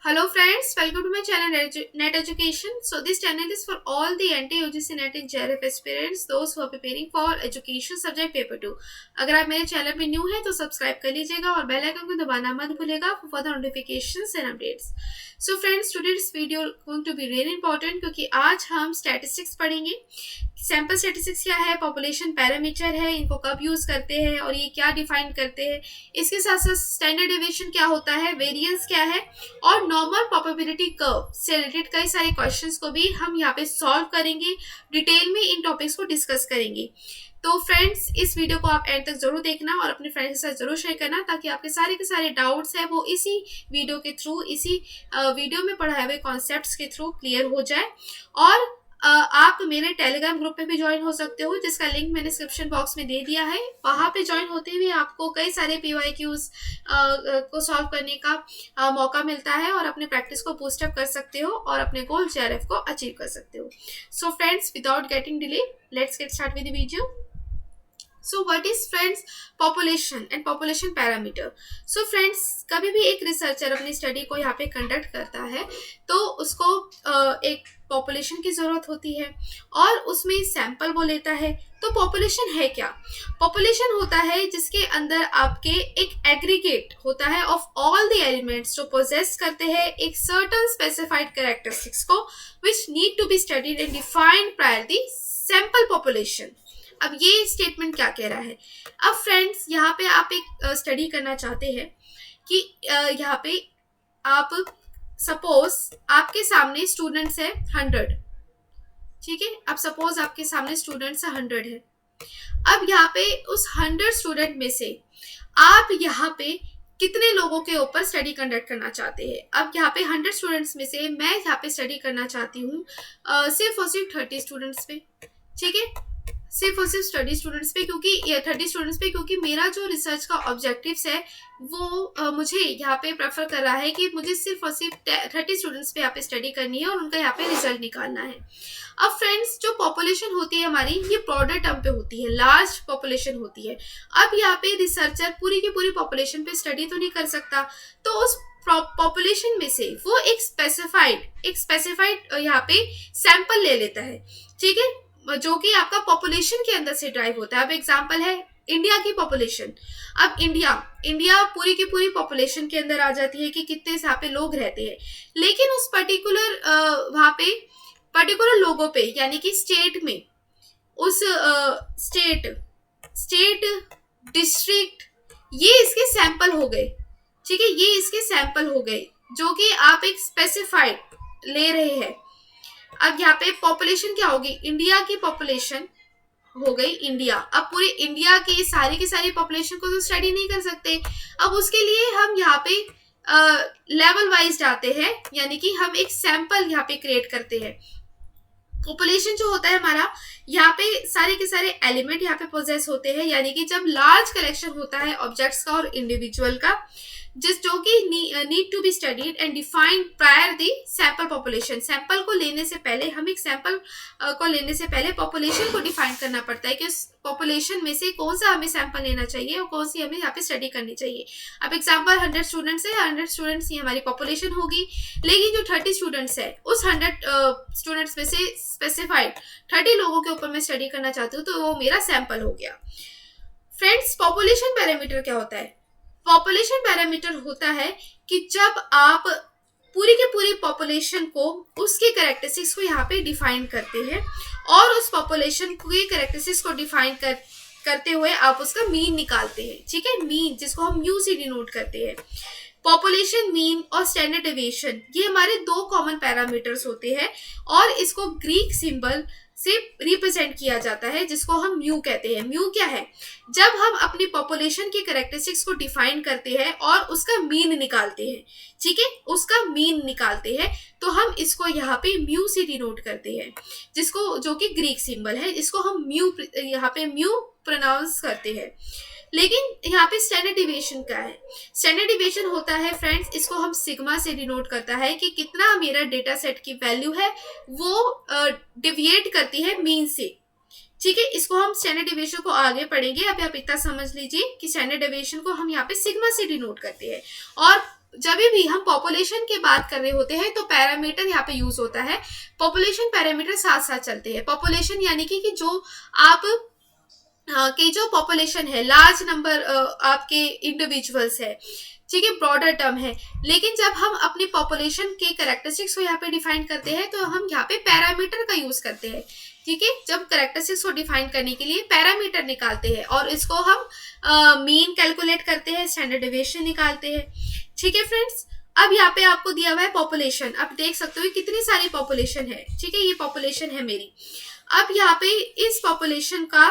Hello friends, welcome to my channel Net Education. So this channel is for all the NT-UGC NET and JRF aspirants, those who are preparing for education subject paper 2. अगर आप मेरे channel पे new हैं तो subscribe कर लीजिएगा और bell icon को दबाना मत भूलिएगा for further notifications and updates. So friends, today's video going to be really important क्योंकि आज हम statistics पढ़ेंगे. सैम्पल स्टैटिस्टिक्स क्या है, पॉपुलेशन पैरामीटर है, इनको कब यूज करते हैं और ये क्या डिफाइन करते हैं. इसके साथ साथ स्टैंडर्ड डेविएशन क्या होता है, वेरिएंस क्या है और नॉर्मल प्रोबेबिलिटी कर्व से रिलेटेड कई सारे क्वेश्चंस को भी हम यहाँ पे सॉल्व करेंगे. डिटेल में इन टॉपिक्स को डिस्कस करेंगे. तो फ्रेंड्स, इस वीडियो को आप एंड तक जरूर देखना और अपने फ्रेंड्स के साथ जरूर शेयर करना ताकि आपके सारे के सारे डाउट्स है वो इसी वीडियो के थ्रू, इसी वीडियो में पढ़ाए हुए कॉन्सेप्ट्स के थ्रू क्लियर हो जाए. और आप मेरे टेलीग्राम ग्रुप में भी ज्वाइन हो सकते हो जिसका लिंक मैंने डिस्क्रिप्शन बॉक्स में दे दिया है. वहां पे ज्वाइन होते हुए आपको कई सारे PYQs को सॉल्व करने का मौका मिलता है और अपने प्रैक्टिस को बूस्टअप कर सकते हो और अपने गोल JRF को अचीव कर सकते हो. So friends, without getting delay, let's get start with the video. So what is friends population and population parameter? So friends, कभी भी एक रिसर्चर अपनी स्टडी को यहाँ पे कंडक्ट करता है तो उसको एक पॉपुलेशन की जरूरत होती है और उसमें सैंपल वो लेता है. तो पॉपुलेशन है क्या? पॉपुलेशन होता है जिसके अंदर आपके एक एग्रीगेट होता है ऑफ ऑल द एलिमेंट्स जो पोजेस करते हैं एक सर्टन स्पेसिफाइड कैरेक्टरिस्टिक्स को which need to be studied and defined prior the sample population. अब ये स्टेटमेंट क्या कह रहा है? अब फ्रेंड्स, यहाँ पे आप एक स्टडी करना चाहते हैं कि यहाँ पे आप सपोज आपके सामने स्टूडेंट्स है 100. ठीक है, अब सपोज आपके सामने स्टूडेंट्स 100 है. अब यहाँ पे उस 100 स्टूडेंट में से आप यहाँ पे कितने लोगों के ऊपर स्टडी कंडक्ट करना चाहते हैं? अब यहाँ पे 100 स्टूडेंट्स में से मैं यहाँ पे स्टडी करना चाहती हूँ सिर्फ और सिर्फ 30 स्टूडेंट्स पे. ठीक है, सिर्फ और सिर्फ स्टडी स्टूडेंट्स पे, क्योंकि 30 स्टूडेंट्स पे, क्योंकि मेरा जो रिसर्च का ऑब्जेक्टिव्स है वो मुझे यहाँ पे प्रेफर कर रहा है कि मुझे सिर्फ और सिर्फ 30 स्टूडेंट्स पे यहाँ पे स्टडी करनी है और उनका यहाँ पे रिजल्ट निकालना है. अब फ्रेंड्स, जो पॉपुलेशन होती है हमारी, ये ब्रॉडर टर्म पे होती है, लार्ज पॉपुलेशन होती है. अब यहाँ पे रिसर्चर पूरी की पूरी पॉपुलेशन पे स्टडी तो नहीं कर सकता, तो उस पॉपुलेशन में से वो एक स्पेसिफाइड यहाँ पे सैंपल ले लेता है. ठीक है, जो कि आपका पॉपुलेशन के अंदर से ड्राइव होता है. अब एग्जांपल है इंडिया की पॉपुलेशन. अब इंडिया पूरी की पूरी पॉपुलेशन के अंदर आ जाती है कि कितने यहाँ पे लोग रहते हैं, लेकिन उस पर्टिकुलर वहां पे पर्टिकुलर लोगों पे यानी कि स्टेट में उस स्टेट डिस्ट्रिक्ट ये इसके सैंपल हो गए. ठीक है, ये इसके सैंपल हो गए जो कि आप एक स्पेसिफाइड ले रहे हैं. अब यहाँ पे पॉपुलेशन क्या होगी? इंडिया की पॉपुलेशन हो गई इंडिया. अब पूरे इंडिया की सारी पॉपुलेशन को तो स्टडी नहीं कर सकते. अब उसके लिए हम यहाँ पे लेवल वाइज जाते हैं, यानी कि हम एक सैंपल यहाँ पे क्रिएट करते हैं. पॉपुलेशन जो होता है हमारा, यहाँ पे सारे के सारे एलिमेंट यहाँ पे पोजेस होते हैं, यानी कि जब लार्ज कलेक्शन होता है ऑब्जेक्ट्स का और इंडिविजुअल का, जो कि need to be studied and defined prior the sample population. Sample को लेने से पहले हम एक सैंपल को लेने से पहले पॉपुलेशन को डिफाइन करना पड़ता है कि उस पॉपुलेशन में से कौन सा हमें सैंपल लेना चाहिए और कौन सी हमें यहाँ पे स्टडी करनी चाहिए. अब एग्जांपल 100 स्टूडेंट्स है, 100 स्टूडेंट्स ही हमारी पॉपुलेशन होगी, लेकिन जो 30 स्टूडेंट्स है उस 100 स्टूडेंट्स में से स्पेसिफाइड 30 लोगों के ऊपर मैं स्टडी करना चाहती हूँ, तो वो मेरा सैंपल हो गया. फ्रेंड्स, पॉपुलेशन पैरामीटर क्या होता है? पॉपुलेशन पैरामीटर होता है कि जब आप पूरी की पूरी पॉपुलेशन को उसके कैरेक्टरिस्टिक्स को यहाँ पे डिफाइन करते हैं और उस पॉपुलेशन के कैरेक्टरिस्टिक्स को डिफाइन करते हुए आप उसका मीन निकालते हैं. ठीक है, मीन जिसको हम म्यू से डिनोट करते हैं. पॉपुलेशन मीन और स्टैंडर्ड डेविएशन ये हमारे दो कॉमन पैरामीटर्स होते हैं और इसको ग्रीक सिंबल से रिप्रेजेंट किया जाता है जिसको हम म्यू कहते हैं. म्यू क्या है? जब हम अपनी पॉपुलेशन के कैरेक्टरिस्टिक्स को डिफाइन करते हैं और उसका मीन निकालते हैं. ठीक है, उसका मीन निकालते हैं तो हम इसको यहाँ पे म्यू से डिनोट करते हैं, जिसको जो कि ग्रीक सिंबल है, इसको हम म्यू यहाँ पे म्यू प्रोनाउंस करते हैं. लेकिन यहाँ पे स्टैंडर्ड डिविएशन क्या है? स्टैंडर्ड डिविएशन होता है फ्रेंड्स, इसको हम सिग्मा से डिनोट करता है कि कितना मेरा डेटा सेट की वैल्यू है वो डिविएट करती है मीन से. ठीक है, इसको हम स्टैंडर्ड डिविएशन को आगे पढ़ेंगे. अभी आप इतना समझ लीजिए कि स्टैंडर्ड डिविएशन को हम यहाँ पे सिग्मा से डिनोट करते हैं और जब भी हम पॉपुलेशन की बात कर रहे होते हैं तो पैरामीटर यहाँ पे यूज होता है, पॉपुलेशन पैरामीटर साथ साथ चलते हैं। पॉपुलेशन यानी कि जो आप कि जो पॉपुलेशन है, लार्ज नंबर आपके इंडिविजुअल्स है, ठीक है, ब्रॉडर टर्म है। लेकिन जब हम अपनी पॉपुलेशन के कैरेक्टरिस्टिक्स को यहाँ पे डिफाइन करते हैं तो हम यहाँ पे पैरामीटर का यूज करते हैं, ठीक है। जब कैरेक्टरिस्टिक्स को डिफाइन करने के लिए पैरामीटर निकालते हैं और इसको हम मीन कैलकुलेट करते हैं, स्टैंडर्ड डेविएशन निकालते हैं, ठीक है फ्रेंड्स। अब यहाँ पे आपको दिया हुआ है पॉपुलेशन, आप देख सकते हो कितनी सारी पॉपुलेशन है, ठीक है, ये पॉपुलेशन है मेरी। अब यहाँ पे इस पॉपुलेशन का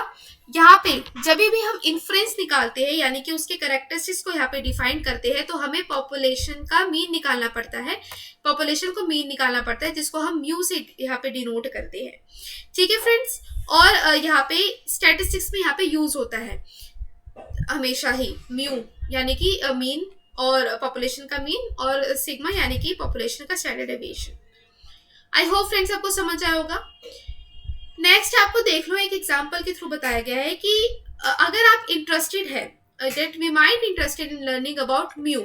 यहाँ पे जब भी हम इन्फ्रेंस निकालते हैं यानी कि उसके कैरेक्टरिस्टिक्स को यहाँ पे डिफाइन करते हैं तो हमें पॉपुलेशन का मीन निकालना पड़ता है, पॉपुलेशन को मीन निकालना पड़ता है जिसको हम म्यू से यहाँ पे डिनोट करते हैं, ठीक है फ्रेंड्स। और यहाँ पे स्टैटिस्टिक्स में यहाँ पे यूज होता है हमेशा ही म्यू यानी कि मीन और पॉपुलेशन का मीन, और सिग्मा यानी कि पॉपुलेशन का standard deviation. I hope friends आपको समझ आया होगा। नेक्स्ट आपको देख लो, एक एग्जांपल के थ्रू बताया गया है कि अगर आप इंटरेस्टेड है that we might interested in learning about mu,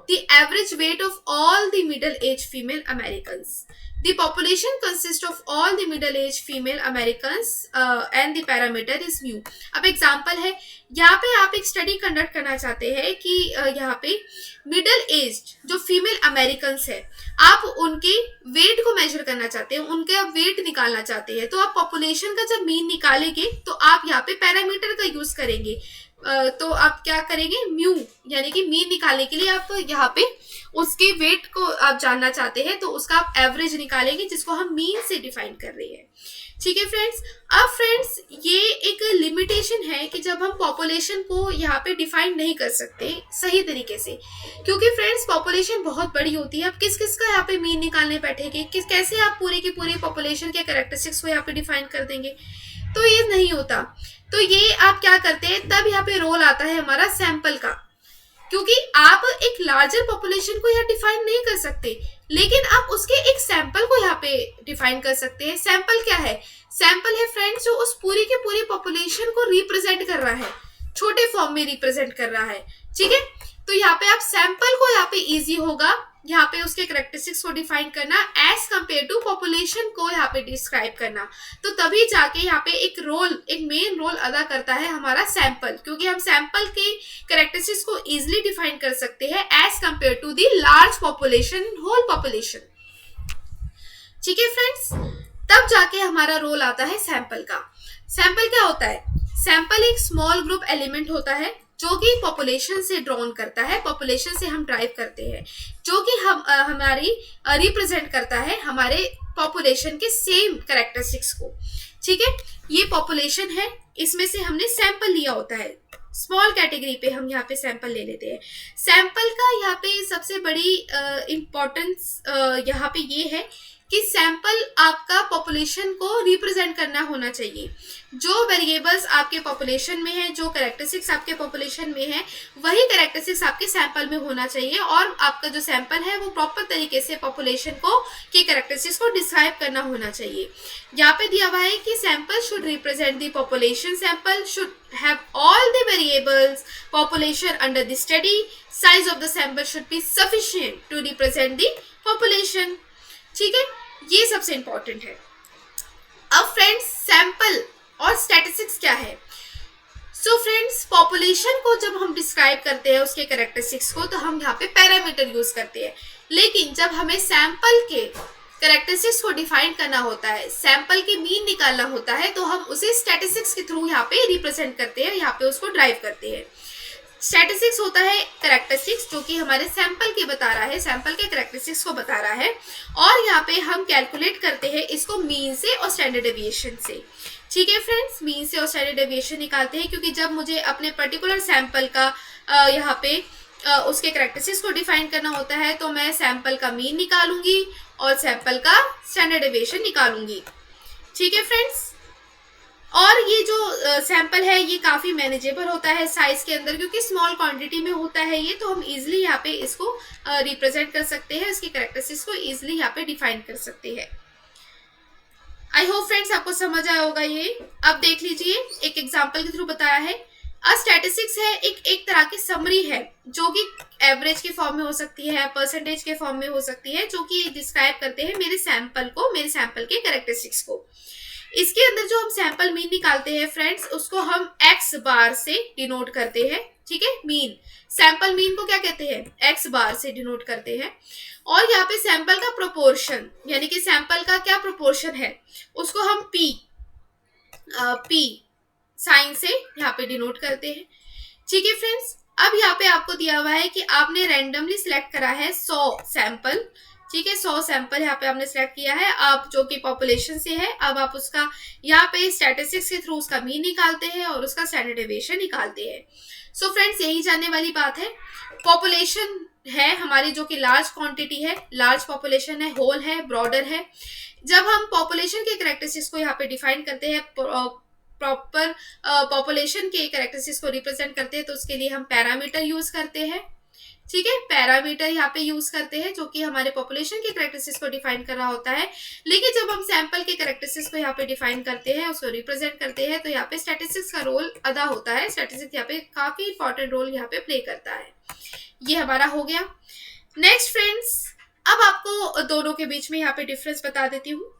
the average weight of all the middle-aged female Americans. The population consists of all the middle-aged female Americans and the parameter is mu. अब example है, यहाँ पे आप एक study conduct करना चाहते हैं कि यहाँ पे मिडल एज जो फीमेल अमेरिकन्स है, आप उनके वेट को मेजर करना चाहते हैं, उनके वेट निकालना चाहते हैं, तो आप पॉपुलेशन का जब मीन निकालेंगे तो आप यहाँ पे पैरामीटर का यूज करेंगे। तो आप क्या करेंगे, म्यू यानी कि मीन निकालने के लिए आप यहाँ पे उसके वेट को आप जानना चाहते हैं तो उसका आप एवरेज निकालेंगे जिसको हम मीन से डिफाइन कर रहे हैं, ठीक है फ्रेंड्स। अब फ्रेंड्स ये एक लिमिटेशन है कि जब हम पॉपुलेशन को यहाँ पे डिफाइन नहीं कर सकते सही तरीके से, क्योंकि फ्रेंड्स पॉपुलेशन बहुत बड़ी होती है। आप किस किस का यहाँ पे मीन निकालने बैठेंगे, कैसे आप पूरी की पूरी पॉपुलेशन के कैरेक्टरिस्टिक्स को यहाँ पे डिफाइन कर देंगे, तो ये नहीं होता। तो ये आप क्या करते हैं, तब यहाँ पे रोल आता है हमारा सैंपल का, क्योंकि आप एक लार्जर पॉपुलेशन को यहाँ डिफाइन नहीं कर सकते लेकिन आप उसके एक सैंपल को यहाँ पे डिफाइन कर सकते हैं। सैंपल क्या है, सैंपल है फ्रेंड्स जो उस पूरी की पूरी पॉपुलेशन को रिप्रेजेंट कर रहा है, छोटे फॉर्म में रिप्रेजेंट कर रहा है, ठीक है। तो यहाँ पे आप सैंपल को यहाँ पे इजी होगा यहाँ पे उसके कैरेक्टरिस्टिक्स को डिफाइन करना एज कंपेयर टू पॉपुलेशन को यहाँ पे डिस्क्राइब करना, तो तभी जाके यहाँ पे एक मेन रोल अदा करता है हमारा सैंपल, क्योंकि हम सैंपल के कैरेक्टरिस्टिक्स को इजीली डिफाइन कर सकते हैं as compare to the large population, whole population, ठीक है फ्रेंड्स। तब जाके हमारा रोल आता है सैंपल का। सैंपल क्या होता है, सैंपल एक स्मॉल ग्रुप एलिमेंट होता है जो कि पॉपुलेशन से ड्रॉन करता है, पॉपुलेशन से हम ड्राइव करते हैं, जो कि हमारी रिप्रेजेंट करता है हमारे पॉपुलेशन के सेम कैरेक्टरिस्टिक्स को, ठीक है। ये पॉपुलेशन है, इसमें से हमने सैंपल लिया होता है, स्मॉल कैटेगरी पे हम यहाँ पे सैंपल ले लेते हैं। सैंपल का यहाँ पे सबसे बड़ी इम्पोर्टेंस यहाँ पे ये है कि सैंपल आपका पॉपुलेशन को रिप्रेजेंट करना होना चाहिए। जो वेरिएबल्स आपके पॉपुलेशन में है, जो कैरेक्टरिस्टिक्स आपके पॉपुलेशन में है, वही कैरेक्टरिस्टिक्स आपके सैंपल में होना चाहिए और आपका जो सैंपल है वो प्रॉपर तरीके से पॉपुलेशन को के कैरेक्टरिस्टिक्स को डिस्क्राइब करना होना चाहिए। यहाँ पे दिया हुआ है कि sample should represent the population, sample should have all the variables population under the study, size of the sample should be sufficient to represent the population, ठीक है, ये सबसे इंपॉर्टेंट है। अब फ्रेंड्स सैंपल और स्टैटिस्टिक्स क्या है, सो फ्रेंड्स पॉपुलेशन को जब हम डिस्क्राइब करते हैं उसके कैरेक्टरिस्टिक्स को तो हम यहाँ पे पैरामीटर यूज करते हैं, लेकिन जब हमें सैंपल के कैरेक्टरिस्टिक्स को डिफाइन करना होता है, सैंपल के मीन निकालना होता है, तो हम उसे स्टैटिस्टिक्स के थ्रू यहाँ पे रिप्रेजेंट करते हैं, यहाँ पे उसको ड्राइव करते हैं। स्टैटिस्टिक्स होता है कैरेक्टरिस्टिक्स जो कि हमारे सैंपल के बता रहा है, सैंपल के कैरेक्टरिस्टिक्स को बता रहा है, और यहाँ पे हम कैलकुलेट करते हैं इसको मीन से और स्टैंडर्ड डेविएशन से, ठीक है फ्रेंड्स। मीन से और स्टैंडर्ड डेविएशन निकालते हैं क्योंकि जब मुझे अपने पर्टिकुलर सैंपल का यहाँ पे उसके कैरेक्टरिस्टिक्स को डिफाइन करना होता है तो मैं सैंपल का मीन निकालूंगी और सैंपल का स्टैंडर्ड डेविएशन निकालूंगी, ठीक है फ्रेंड्स। और ये जो सैंपल है ये काफ़ी मैनेजेबल होता है साइज के अंदर, क्योंकि स्मॉल क्वांटिटी में होता है ये, तो हम इजीली यहाँ पे इसको रिप्रेजेंट कर सकते हैं, इसकी कैरेक्टरिस्टिक्स को इजीली यहाँ पे डिफाइन कर सकते हैं। आई होप फ्रेंड्स आपको समझ आया होगा ये। अब देख लीजिए एक एग्जाम्पल के थ्रू बताया है। स्टैटिस्टिक्स है एक तरह की समरी है जो कि एवरेज के फॉर्म में हो सकती है, परसेंटेज के फॉर्म में हो सकती है, जो कि डिस्क्राइब करते हैं मेरे सैंपल को, मेरे सैंपल के कैरेक्टरिस्टिक्स को। इसके अंदर जो हम सैंपल मीन निकालते हैं फ्रेंड्स, उसको हम एक्स बार से डिनोट करते हैं। ठीक है, मीन, सैंपल मीन को क्या कहते हैं, एक्स बार से डिनोट करते हैं। और यहाँ पे सैंपल का प्रोपोर्शन, यानी कि सैंपल का क्या प्रोपोर्शन है, उसको हम पी साइन से यहाँ पे डिनोट करते हैं। ठीक है फ्रेंड्स, अब यहाँ पे आपको दिया हुआ है कि आपने रैंडमली सिलेक्ट करा है 100 सैंपल। ठीक है, 100 सैंपल यहाँ पे आपने सिलेक्ट किया है, आप जो कि पॉपुलेशन से है। अब आप उसका यहाँ पे स्टैटिस्टिक्स के थ्रू उसका मीन निकालते हैं और उसका स्टैंडर्ड डेविएशन निकालते हैं। सो फ्रेंड्स, यही जानने वाली बात है। पॉपुलेशन है हमारी जो कि लार्ज क्वांटिटी है, लार्ज पॉपुलेशन है, होल है, ब्रॉडर है। जब हम पॉपुलेशन के कैरेक्टरिस्टिक्स को यहाँ पे डिफाइन करते हैं, प्रॉपर पॉपुलेशन के कैरेक्टरिस्टिक्स को रिप्रेजेंट करते हैं, तो उसके लिए हम पैरामीटर यूज करते हैं। ठीक है, पैरामीटर यहाँ पे यूज करते हैं जो कि हमारे पॉपुलेशन के कैरेक्टरिस्टिक्स को डिफाइन कर रहा होता है। लेकिन जब हम सैंपल के कैरेक्टरिस्टिक्स को यहाँ पे डिफाइन करते हैं, उसको रिप्रेजेंट करते हैं, तो यहाँ पे स्टैटिस्टिक्स का रोल अदा होता है। स्टैटिस्टिक्स यहाँ पे काफी इंपॉर्टेंट रोल यहाँ पे प्ले करता है। ये हमारा हो गया। नेक्स्ट फ्रेंड्स, अब आपको दोनों के बीच में यहाँ पे डिफरेंस बता देती हूँ।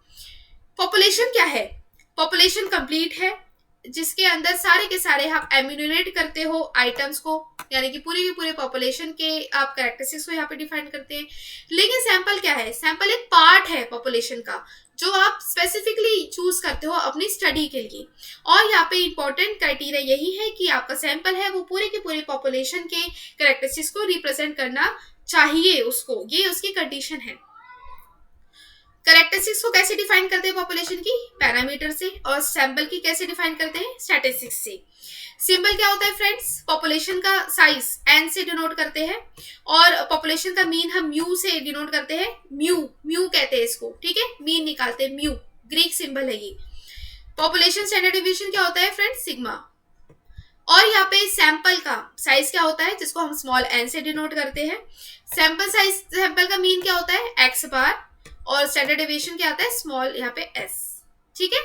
पॉपुलेशन क्या है, पॉपुलेशन कंप्लीट है जिसके अंदर सारे के सारे आप एम्यूनेट करते हो आइटम्स को, यानी कि पूरे के पूरे पॉपुलेशन के आप कैरेक्टरिस्टिक्स को यहाँ पे डिफाइन करते हैं। लेकिन सैंपल क्या है, सैंपल एक पार्ट है पॉपुलेशन का जो आप स्पेसिफिकली चूज करते हो अपनी स्टडी के लिए। और यहाँ पे इंपॉर्टेंट क्राइटेरिया यही है कि आपका सैंपल है वो पूरे के पूरे पॉपुलेशन के कैरेक्टरिस्टिक्स को रिप्रेजेंट करना चाहिए उसको, ये उसकी कंडीशन है। कैरेक्टरिस्टिक्स को कैसे डिफाइन करते हैं पॉपुलेशन की, पैरामीटर से, और सैंपल की कैसे डिफाइन करते हैं, स्टैटिस्टिक्स से। सिंबल क्या होता है फ्रेंड्स, पॉपुलेशन का साइज एन से डिनोट करते हैं, और पॉपुलेशन का मीन हम म्यू से डिनोट करते हैं, म्यू कहते हैं इसको। ठीक है, मीन निकालते हैं म्यू, ग्रीक सिंबल है ये। पॉपुलेशन स्टैंडर्ड डेविएशन क्या होता है फ्रेंड्स, सिग्मा। और यहाँ पे सैंपल का साइज क्या होता है, जिसको हम स्मॉल एन से डिनोट करते हैं। सैंपल साइज, सैंपल का मीन क्या होता है, एक्स बार, और स्टैंडर्ड डेविएशन क्या आता है, स्मॉल यहाँ पे एस। ठीक है,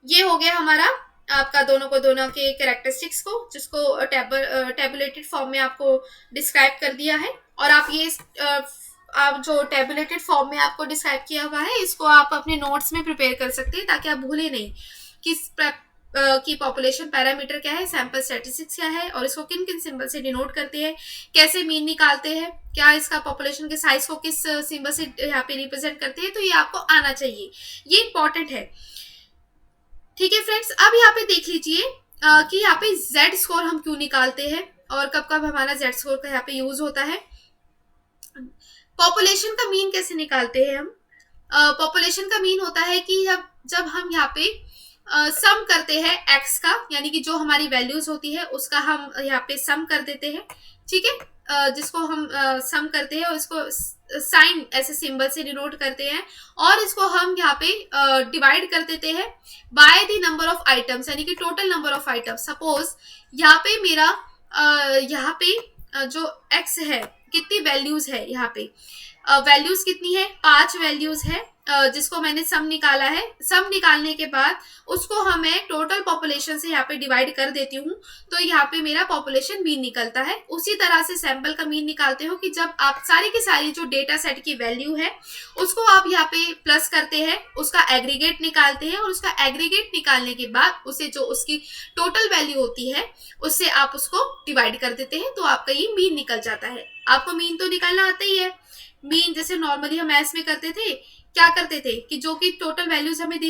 ये हो गया हमारा आपका दोनों के कैरेक्टरिस्टिक्स को, जिसको टेबुलेटेड फॉर्म में आपको डिस्क्राइब कर दिया है। और आप ये आप जो टेबुलेटेड फॉर्म में आपको डिस्क्राइब किया हुआ है, इसको आप अपने नोट्स में प्रिपेयर कर सकते हैं ताकि आप भूले नहीं कि पॉपुलेशन पैरामीटर क्या है, सैंपल स्टैटिस्टिक्स क्या है, और इसको किन किन सिंबल से डिनोट करते हैं, कैसे मीन निकालते हैं, क्या इसका पॉपुलेशन के साइज को किस सिंबल से यहाँ पे रिप्रेजेंट करते हैं। तो ये आपको आना चाहिए, ये इंपॉर्टेंट है। ठीक है फ्रेंड्स, अब यहाँ पे देख लीजिए कि यहाँ पे Z स्कोर हम क्यों निकालते हैं और कब कब हमारा Z स्कोर का यहाँ पे यूज होता है। पॉपुलेशन का मीन कैसे निकालते हैं हम, पॉपुलेशन का मीन होता है कि जब हम यहाँ पे सम करते हैं एक्स का, यानी कि जो हमारी वैल्यूज होती है उसका हम यहाँ पे सम कर देते हैं। ठीक है, जिसको हम सम करते हैं और इसको साइन ऐसे सिंबल से डिनोट करते हैं, और इसको हम यहाँ पे डिवाइड कर देते हैं by the number of items, यानी कि total number of items. Suppose यहाँ पे मेरा यहाँ पे जो एक्स है, कितनी वैल्यूज है, यहाँ पे वैल्यूज कितनी है, 5 वैल्यूज है, जिसको मैंने सम निकाला है। सम निकालने के बाद उसको हमें टोटल पॉपुलेशन से यहाँ पे डिवाइड कर देती हूँ, तो यहाँ पे मेरा पॉपुलेशन मीन निकलता है। उसी तरह से सैंपल का मीन निकालते हो कि जब आप सारी की सारी जो डेटा सेट की वैल्यू है उसको आप यहाँ पे प्लस करते हैं, उसका एग्रीगेट निकालते हैं, और उसका एग्रीगेट निकालने के बाद उसे जो उसकी टोटल वैल्यू होती है उससे आप उसको डिवाइड कर देते हैं, तो आपका ये मीन निकल जाता है। आपको मीन तो निकालना आता ही है। मीन जैसे नॉर्मली हम मैथ्स में करते थे, क्या करते थे कि जो कि टोटल वैल्यूज हमें दी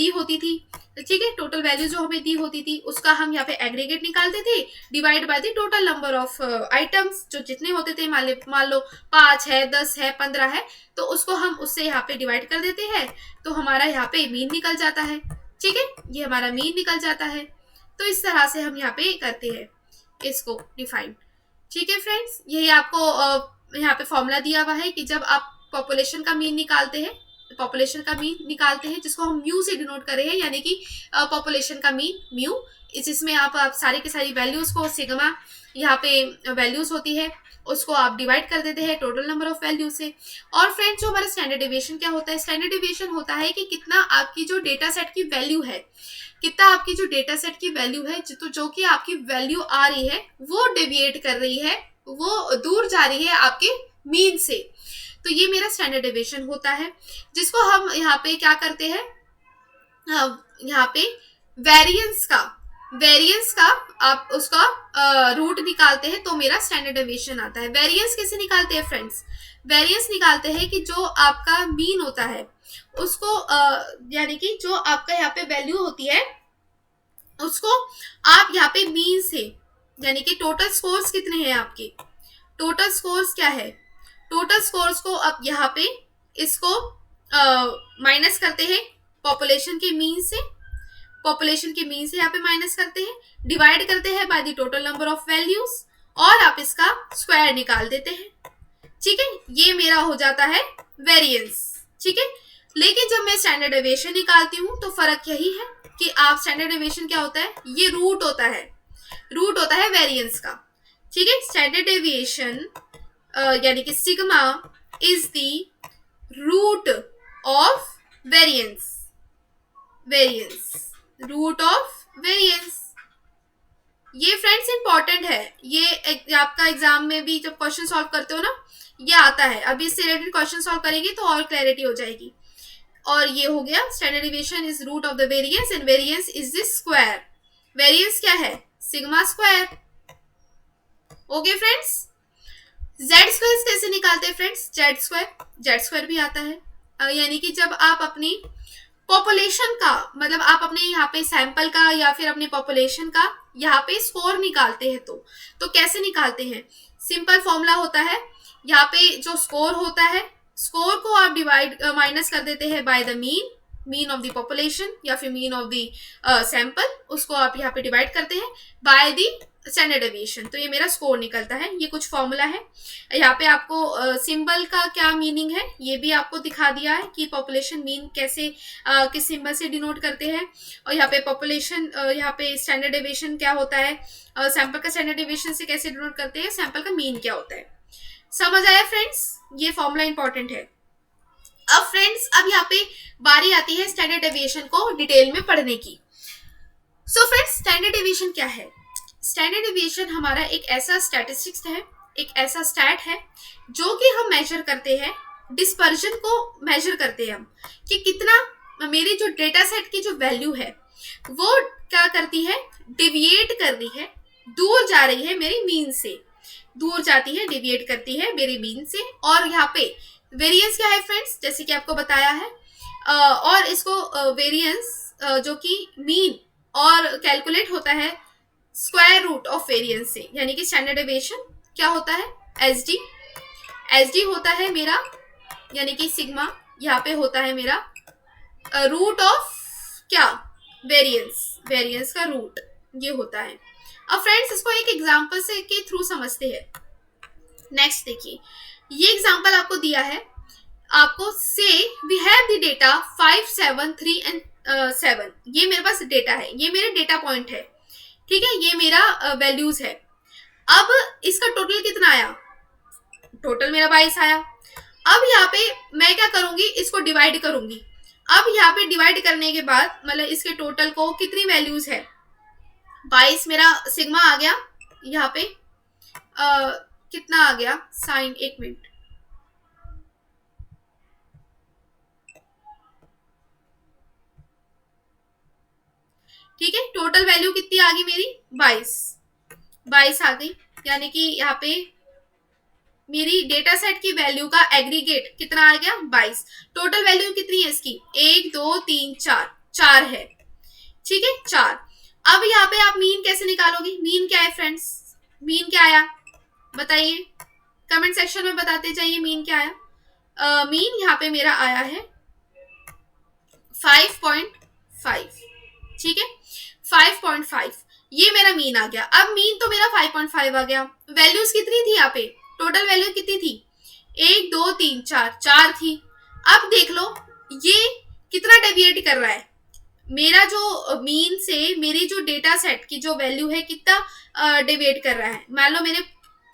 होती थी, ठीक है, टोटल वैल्यू जो हमें दी होती थी उसका हम यहाँ पे एग्रीगेट निकालते थे, divide by the total number of items, जो जितने होते थे, मान लो 5 है, 10 है, 15 है, तो उसको हम उससे यहाँ पे डिवाइड कर देते हैं, तो हमारा यहाँ पे मीन निकल जाता है। ठीक है, ये हमारा मीन निकल जाता है। तो इस तरह से हम यहाँ पे करते हैं इसको डिफाइन। ठीक है फ्रेंड्स, यही आपको यहाँ पे फॉर्मूला दिया हुआ है कि जब आप पॉपुलेशन का मीन निकालते हैं, जिसको हम म्यू से डिनोट कर रहे हैं, यानी कि पॉपुलेशन का मीन म्यू, इसमें आप सारी की सारी वैल्यूज को, सिग्मा यहाँ पे वैल्यूज होती है, उसको आप डिवाइड कर देते हैं टोटल नंबर ऑफ वैल्यू से। और फ्रेंड्स, जो हमारा स्टैंडर्ड डेविएशन क्या होता है, स्टैंडर्ड डेविएशन होता है कि कितना आपकी जो डेटा सेट की वैल्यू है, जो कि आपकी वैल्यू आ रही है वो डेविएट कर रही है वो दूर जा रही है आपके मीन से। तो ये मेरा स्टैंडर्ड डेविएशन होता है, जिसको हम यहाँ पे क्या करते हैं, यहाँ पे वेरिएंस का आप उसका रूट निकालते हैं तो मेरा स्टैंडर्ड डेविएशन आता है। वेरिएंस कैसे निकालते हैं फ्रेंड्स? वेरिएंस निकालते हैं कि जो आपका मीन होता है उसको यानी कि जो आपका यहाँ पे वैल्यू होती है उसको आप यहाँ पे मीन से, यानी कि टोटल स्कोर्स कितने हैं आपके, टोटल स्कोर्स क्या है, टोटल स्कोर्स को आप यहाँ पे इसको माइनस करते हैं पॉपुलेशन के मीन से, पॉपुलेशन के मीन से यहाँ पे माइनस करते हैं, डिवाइड करते हैं by the total number of values और आप इसका स्क्वायर निकाल देते हैं। ठीक है, ये मेरा हो जाता है वेरिएंस। ठीक है, लेकिन जब मैं स्टैंडर्ड डेविएशन निकालती हूँ तो फर्क यही है कि आप स्टैंडर्ड डेविएशन क्या होता है, ये रूट होता है वेरिएंस का। ठीक है, स्टैंडर्ड डेविएशन यानी कि sigma is the root of variance, root of variance. ये फ्रेंड्स इंपॉर्टेंट है, ये आपका एग्जाम में भी जब क्वेश्चन सॉल्व करते हो ना ये आता है। अभी इससे रिलेटेड क्वेश्चन सॉल्व करेंगे तो और क्लैरिटी हो जाएगी। और ये हो गया standard deviation is root of the variance and variance is the square. Variance क्या है, sigma square. Okay friends, Z square कैसे निकालते हैं फ्रेंड्स, जेड स्क्वायर भी आता है। यानी कि जब आप अपनी पॉपुलेशन का, मतलब आप अपने यहाँ पे सैंपल का या फिर अपने पॉपुलेशन का यहाँ पे स्कोर निकालते हैं तो कैसे निकालते हैं, सिंपल फॉर्मूला होता है। यहाँ पे जो स्कोर होता है, स्कोर को आप डिवाइड माइनस कर देते हैं by the mean of the population या फिर मीन ऑफ द सैंपल, उसको आप यहाँ पे डिवाइड करते हैं बाय द स्टैंडर्ड डेविएशन, तो ये मेरा स्कोर निकलता है। ये कुछ फॉर्मूला है। यहाँ पे आपको सिंबल का क्या मीनिंग है ये भी आपको दिखा दिया है कि पॉपुलेशन मीन कैसे किस सिंबल से डिनोट करते हैं, और यहाँ पे पॉपुलेशन यहाँ पे स्टैंडर्ड डेविएशन क्या होता है, सैंपल का स्टैंडर्ड डेविएशन से कैसे डिनोट करते हैं, सैंपल का मीन क्या होता है। समझ आया फ्रेंड्स, ये फॉर्मूला इंपॉर्टेंट है। अब फ्रेंड्स, अब यहाँ पे बारी आती है स्टैंडर्ड डेविएशन को डिटेल में पढ़ने की। सो फ्रेंड्स, स्टैंडर्ड डेविएशन क्या है? स्टैंडर्ड डेविएशन हमारा एक ऐसा स्टैटिस्टिक्स है, एक ऐसा स्टैट है जो कि हम मेजर करते हैं, डिस्पर्जन को मेजर करते हैं हम कि कितना मेरी जो डेटा सेट की जो वैल्यू है वो क्या करती है, डिविएट कर रही है, दूर जा रही है मेरी मीन से, दूर जाती है, डिविएट करती है मेरे मीन से। और यहाँ पे वेरिएंस क्या है फ्रेंड्स, जैसे कि आपको बताया है, और इसको वेरिएंस जो कि मीन और कैलकुलेट होता है स्क्वायर रूट ऑफ वेरिएंस से, यानी कि स्टैंडर्ड डेविएशन क्या होता है, एसडी होता है मेरा, यानी कि सिग्मा यहाँ पे होता है मेरा रूट ऑफ क्या, वेरिएंस का रूट ये होता है। अब फ्रेंड्स, इसको एक एग्जांपल से के थ्रू समझते हैं। नेक्स्ट देखिए, ये एग्जांपल आपको दिया है, आपको से we have the data 5, 7, 3 and 7, ये मेरे पास डेटा है, ये मेरे डेटा पॉइंट है। ठीक है, ये मेरा वैल्यूज है। अब इसका टोटल कितना आया, टोटल मेरा 22 आया। अब यहाँ पे मैं क्या करूंगी, इसको डिवाइड करूंगी। अब यहाँ पे डिवाइड करने के बाद मतलब इसके टोटल को कितनी वैल्यूज है, 22 मेरा सिग्मा आ गया। यहाँ पे कितना आ गया साइन, एक मिनट, ठीक है, टोटल वैल्यू कितनी आ गई मेरी, 22 आ गई। यानी कि यहाँ पे मेरी डेटा सेट की वैल्यू का एग्रीगेट कितना आ गया, 22। टोटल वैल्यू कितनी है इसकी, 1 2 3 4 है। ठीक है, 4। अब यहाँ पे आप मीन कैसे निकालोगे, मीन क्या है फ्रेंड्स, मीन क्या आया बताइए, कमेंट सेक्शन में बताते जाइए मीन क्या आया। मीन यहाँ पे मेरा आया है 5.5। ठीक है, 5.5 ये मेरा मीन आ गया। अब मीन तो मेरा 5.5 आ गया, वैल्यूज कितनी थी यहाँ पे, टोटल वैल्यू कितनी थी, 1 2 3 4 थी। अब देख लो ये कितना डेविएट कर रहा है, मेरा जो मीन से मेरी जो डेटा सेट की जो वैल्यू है कितना डेविएट कर रहा है। मान लो मेरे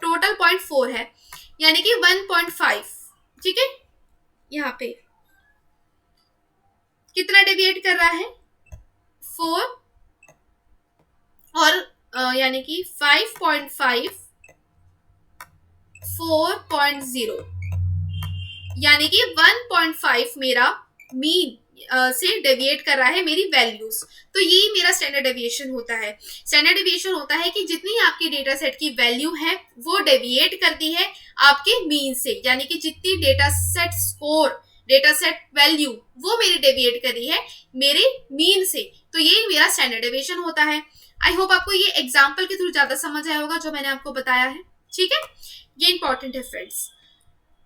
टोटल 0.4 है, यानी कि 1.5। ठीक है, यहाँ पे कितना डेविएट कर रहा है, 4, और यानी कि 5.5 4.0, यानी कि 1.5 मेरा मीन से डेविएट कर रहा है मेरी वैल्यूज। तो ये मेरा स्टैंडर्ड डेविएशन होता है। स्टैंडर्ड डेविएशन होता है कि जितनी आपकी डेटा सेट की वैल्यू है वो डेविएट करती है आपके मीन से, यानी कि जितनी data set score, data set value वो मेरी डेविएट कर रही है मेरे मीन से, तो ये मेरा स्टैंडर्ड डेविएशन होता है। आई होप आपको ये एग्जाम्पल के थ्रू ज्यादा समझ आया होगा जो मैंने आपको बताया है। ठीक है, ये इंपॉर्टेंट है फ्रेंड्स।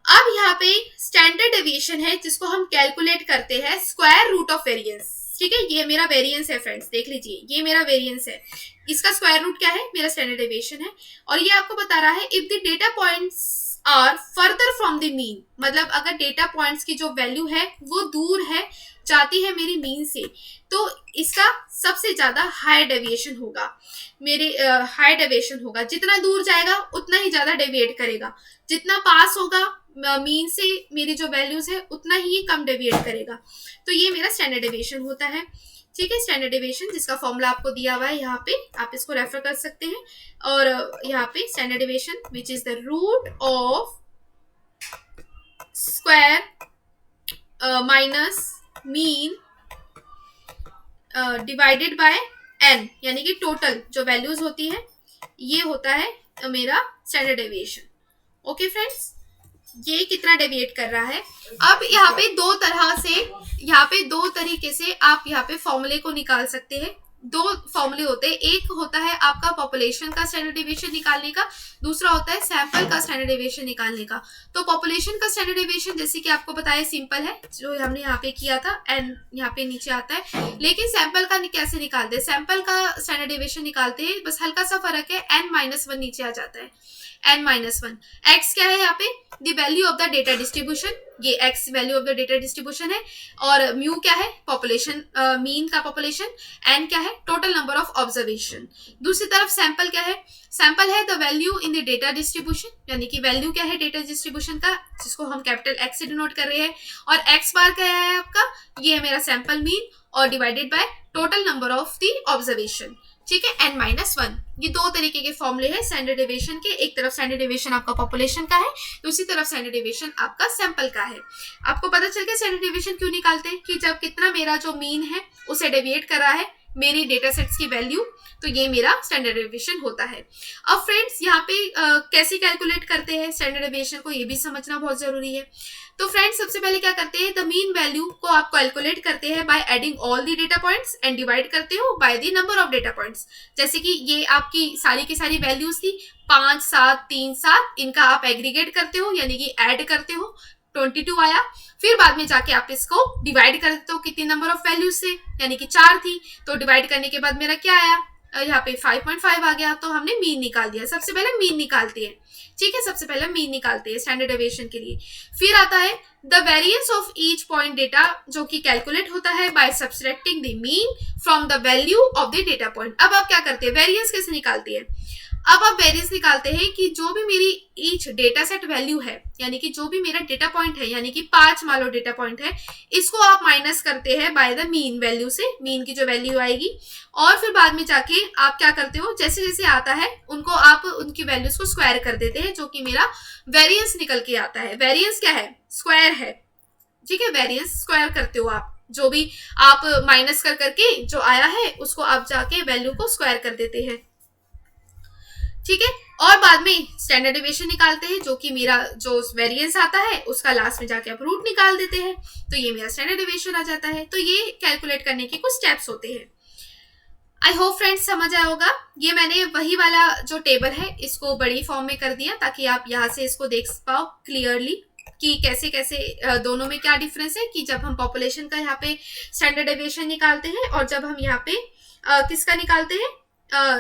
अब यहाँ पे स्टैंडर्ड डेविएशन है जिसको हम कैलकुलेट करते हैं स्क्वायर रूट ऑफ वेरिएंस। ठीक है, ये मेरा वेरिएंस है फ्रेंड्स, देख लीजिए ये मेरा वेरिएंस है, इसका स्क्वायर रूट क्या है, मेरा स्टैंडर्ड डेविएशन है। और ये आपको बता रहा है if the data points are further from the mean, मतलब अगर डेटा पॉइंट्स की जो वैल्यू है वो दूर है, जाती है मेरी मीन से, तो इसका सबसे ज्यादा हाई डेविएशन होगा, मेरे हाई डेविएशन होगा। जितना दूर जाएगा उतना ही ज्यादा डेविएट करेगा, जितना पास होगा मीन से मेरी जो वैल्यूज है उतना ही कम डेविएट करेगा। तो ये मेरा स्टैंडर्ड डेविएशन होता है। ठीक है, स्टैंडर्ड डेविएशन जिसका फॉर्मूला आपको दिया हुआ है यहाँ पे, आप इसको रेफर कर सकते हैं। और यहाँ पे standard deviation which is the root of square minus mean divided by N, यानी कि टोटल जो वैल्यूज होती है ये होता है मेरा स्टैंडर्ड डेविएशन। ओके फ्रेंड्स, ये कितना डेविएट कर रहा है। अब यहाँ पे दो तरीके से आप यहाँ पे फॉर्मूले को निकाल सकते हैं। दो फॉर्मूले होते हैं, एक होता है आपका पॉपुलेशन का स्टैंडर्ड डेविएशन निकालने का, दूसरा होता है सैंपल का स्टैंडर्ड डेविएशन निकालने का। तो पॉपुलेशन का स्टैंडर्ड डेविएशन जैसे कि आपको बताया सिंपल है, जो हमने यहाँ पे किया था, एन यहाँ पे नीचे आता है। लेकिन सैंपल का कैसे निकालते हैं, सैंपल का स्टैंडर्ड डेविएशन निकालते हैं, बस हल्का सा फर्क है, n-1 नीचे आ जाता है, n-1। x क्या है यहाँ पे, the value of the data distribution, ये x value of the data distribution है। और म्यू क्या है, पॉपुलेशन, मीन का पॉपुलेशन। n क्या है, टोटल नंबर ऑफ ऑब्जर्वेशन। दूसरी तरफ सैंपल क्या है, सैंपल है the value in the data distribution, यानी कि वैल्यू क्या है डेटा डिस्ट्रीब्यूशन का, जिसको हम कैपिटल X से डिनोट कर रहे हैं। और x बार क्या है आपका, ये है मेरा सैंपल मीन, और divided by total number of the observation. ठीक है, n-1। ये दो तरीके के फॉर्मूले हैं स्टैंडर्ड डेविएशन के। एक तरफ स्टैंडर्ड डेविएशन आपका पॉपुलेशन का है, दूसरी तरफ स्टैंडर्ड डेविएशन आपका सैंपल का है। आपको पता चल गया स्टैंडर्ड डेविएशन क्यों निकालते हैं, कि जब कितना मेरा जो मीन है उसे डेविएट कर रहा है मेरी डेटा सेट्स की वैल्यू, तो ये मेरा स्टैंडर्ड डेविएशन होता है। अब फ्रेंड्स यहाँ पे कैसे कैलकुलेट करते हैं स्टैंडर्ड डेविएशन को, ये भी समझना बहुत जरूरी है। तो फ्रेंड्स सबसे पहले क्या करते हैं, द मीन वैल्यू को आप कैलकुलेट करते हैं by adding all the data points and divide करते हो by the number of data points. जैसे कि ये आपकी सारी की सारी वैल्यूज थी 5, 7, 3, 7, इनका आप एग्रीगेट करते हो, यानी कि ऐड करते हो, 22 आया। फिर बाद में जाके आप इसको डिवाइड कर देते हो कितनी नंबर ऑफ वैल्यूज से, यानी कि 4 थी, तो डिवाइड करने के बाद मेरा क्या आया, यहाँ पे 5.5 आ गया, तो हमने मीन निकाल दिया। सबसे पहले मीन निकालते हैं, ठीक है, सबसे पहले मीन निकालते हैं स्टैंडर्ड डेविएशन के लिए। फिर आता है the variance of each point data, जो कि कैलकुलेट होता है by subtracting the mean from the value of the data point. अब आप क्या करते हैं, वेरिएंस कैसे निकालते हैं, अब आप वेरिएंस निकालते हैं कि जो भी मेरी ईच डेटा सेट वैल्यू है, यानी कि जो भी मेरा डेटा पॉइंट है, यानी कि 5 मान लो डेटा पॉइंट है, इसको आप माइनस करते हैं बाय द मीन वैल्यू से, मीन की जो वैल्यू आएगी। और फिर बाद में जाके आप क्या करते हो, जैसे जैसे आता है उनको आप उनकी वैल्यूज को स्क्वायर कर देते हैं, जो कि मेरा वेरिएंस निकल के आता है। वेरिएंस क्या है, स्क्वायर है, ठीक है, वेरिएंस स्क्वायर करते हो आप, जो भी आप माइनस कर करके जो आया है उसको आप जाके वैल्यू को स्क्वायर कर देते हैं, ठीक है। और बाद में स्टैंडर्ड डेविएशन निकालते हैं, जो कि मेरा जो वेरिएंस आता है उसका लास्ट में जाके आप रूट निकाल देते हैं, तो ये मेरा स्टैंडर्ड डेविएशन आ जाता है। तो ये कैलकुलेट करने के कुछ स्टेप्स होते हैं। आई होप फ्रेंड्स समझ आया होगा। ये मैंने वही वाला जो टेबल है इसको बड़ी फॉर्म में कर दिया, ताकि आप यहाँ से इसको देख पाओ क्लियरली कि कैसे कैसे दोनों में क्या डिफरेंस है, कि जब हम पॉपुलेशन का यहाँ पे स्टैंडर्ड डेविएशन निकालते हैं और जब हम यहाँ पे किसका निकालते हैं,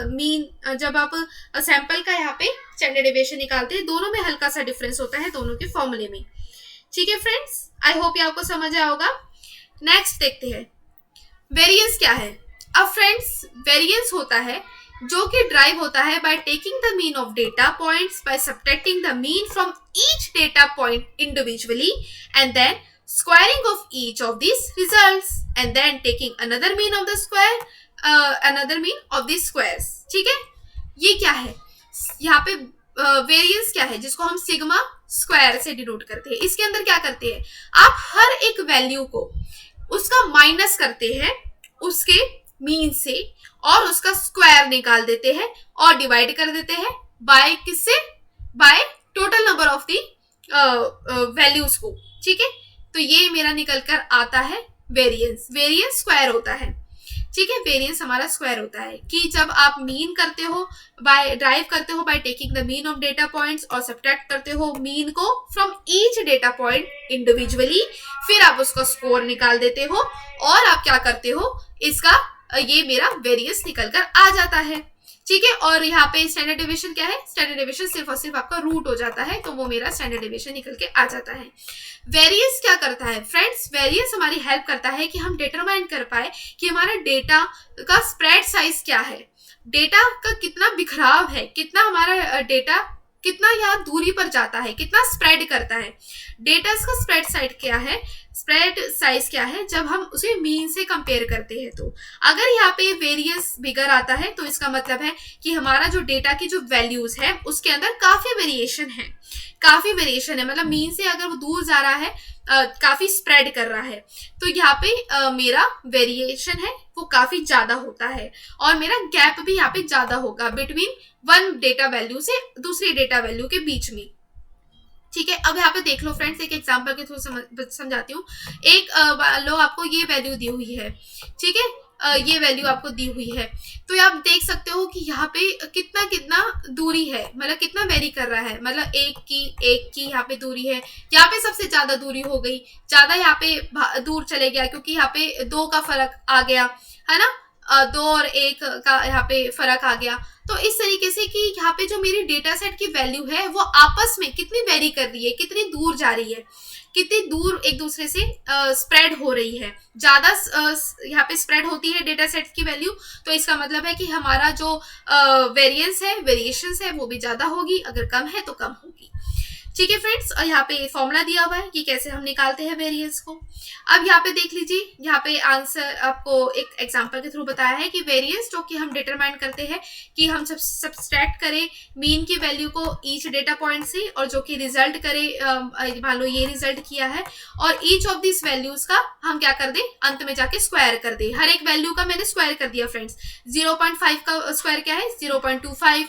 मीन, जब आप सैंपल का यहाँ पे स्टैंडर्ड डेविएशन निकालते हैं, दोनों में हल्का सा डिफरेंस होता है दोनों के फॉर्मूले में, ठीक है फ्रेंड्स। आई होप ये आपको समझ आया होगा। नेक्स्ट देखते हैं वेरिएंस क्या है। अब फ्रेंड्स वेरिएंस होता है जो कि ड्राइव होता है by taking the mean of data points by subtracting the mean from each data point individually and then squaring of each of these results and then taking another mean of the square, another mean of these squares, ठीक है। ये क्या है, यहाँ पे variance क्या है, जिसको हम सिग्मा स्क्वायर से डिनोट करते हैं। इसके अंदर क्या करते हैं, आप हर एक वैल्यू को उसका माइनस करते हैं उसके मीन से और उसका स्क्वायर निकाल देते हैं और डिवाइड कर देते हैं बाय किससे, by total number of the values को। ठीक है, तो ये मेरा निकल कर आता है वेरिएंस। वेरिएंस स्क्वायर होता है। ठीक है, वेरिएंस हमारा स्क्वायर होता है कि जब आप मीन करते हो बाय ड्राइव करते हो bye taking the mean of data points और सब्ट्रैक्ट करते हो मीन को from each data point individually, फिर आप उसका स्कोर निकाल देते हो और आप क्या करते हो, इसका ये मेरा वेरिएंस निकल कर आ जाता है। ठीक है, और यहाँ पे स्टैंडर्ड डेविएशन क्या है, स्टैंडर्ड डेविएशन सिर्फ और सिर्फ आपका रूट हो जाता है, तो वो मेरा स्टैंडर्ड डेविएशन निकल के आ जाता है। वेरिएंस क्या करता है फ्रेंड्स, वेरिएंस हमारी हेल्प करता है कि हम डिटरमाइन कर पाए कि हमारा डेटा का स्प्रेड साइज क्या है, डेटा का कितना बिखराव है, कितना हमारा डेटा कितना यहाँ दूरी पर जाता है, कितना स्प्रेड करता है। डेटा का स्प्रेड साइज क्या है, स्प्रेड साइज क्या है, जब हम उसे मीन से कंपेयर करते हैं। तो अगर यहाँ पे वेरिएंस बिगर आता है तो इसका मतलब है कि हमारा जो डेटा की जो वैल्यूज है उसके अंदर काफी वेरिएशन है, काफी वेरिएशन है, मतलब मीन से अगर वो दूर जा रहा है, काफी स्प्रेड कर रहा है, तो यहाँ पे मेरा वेरिएशन है वो काफी ज्यादा होता है और मेरा गैप भी यहाँ पे ज्यादा होगा बिटवीन वन डेटा वैल्यू से दूसरी डेटा वैल्यू के बीच में। ठीक है, अब यहाँ पे देख लो फ्रेंड्स, एक एग्जांपल के थ्रू समझाती हूँ। एक लो आपको ये वैल्यू दी हुई है, ठीक है, ये वैल्यू आपको दी हुई है, तो आप देख सकते हो कि यहाँ पे कितना कितना दूरी है, मतलब कितना वेरी कर रहा है, मतलब एक की यहाँ पे दूरी है, यहाँ पे सबसे ज्यादा दूरी हो गई, ज्यादा यहाँ पे दूर चले गया क्योंकि यहाँ पे 2 का फर्क आ गया है ना, 2 और 1 का यहाँ पे फर्क आ गया। तो इस तरीके से कि यहाँ पे जो मेरी डेटा सेट की वैल्यू है वो आपस में कितनी वेरी कर रही है, कितनी दूर जा रही है, कितनी दूर एक दूसरे से स्प्रेड हो रही है, ज्यादा यहाँ पे स्प्रेड होती है डेटा सेट की वैल्यू, तो इसका मतलब है कि हमारा जो वेरिएंस है, वेरिएशंस है वो भी ज्यादा होगी, अगर कम है तो कम होगी। ठीक है फ्रेंड्स, यहाँ पे फॉर्मूला दिया हुआ है कि कैसे हम निकालते हैं वेरिएंस को। अब यहाँ पे देख लीजिए, यहाँ पे आंसर आपको एक एग्जांपल के थ्रू बताया है कि वेरिएंस जो कि हम डिटरमाइन करते हैं कि हम सब सब्सट्रैक्ट करें मीन की वैल्यू को ईच डेटा पॉइंट से और जो कि रिजल्ट करे, मान लो ये रिजल्ट किया है और ईच ऑफ दिस वैल्यूज का हम क्या कर दें, अंत में जाके स्क्वायर कर दें। हर एक वैल्यू का मैंने स्क्वायर कर दिया फ्रेंड्स। 0.5 का स्क्वायर क्या है 0.25,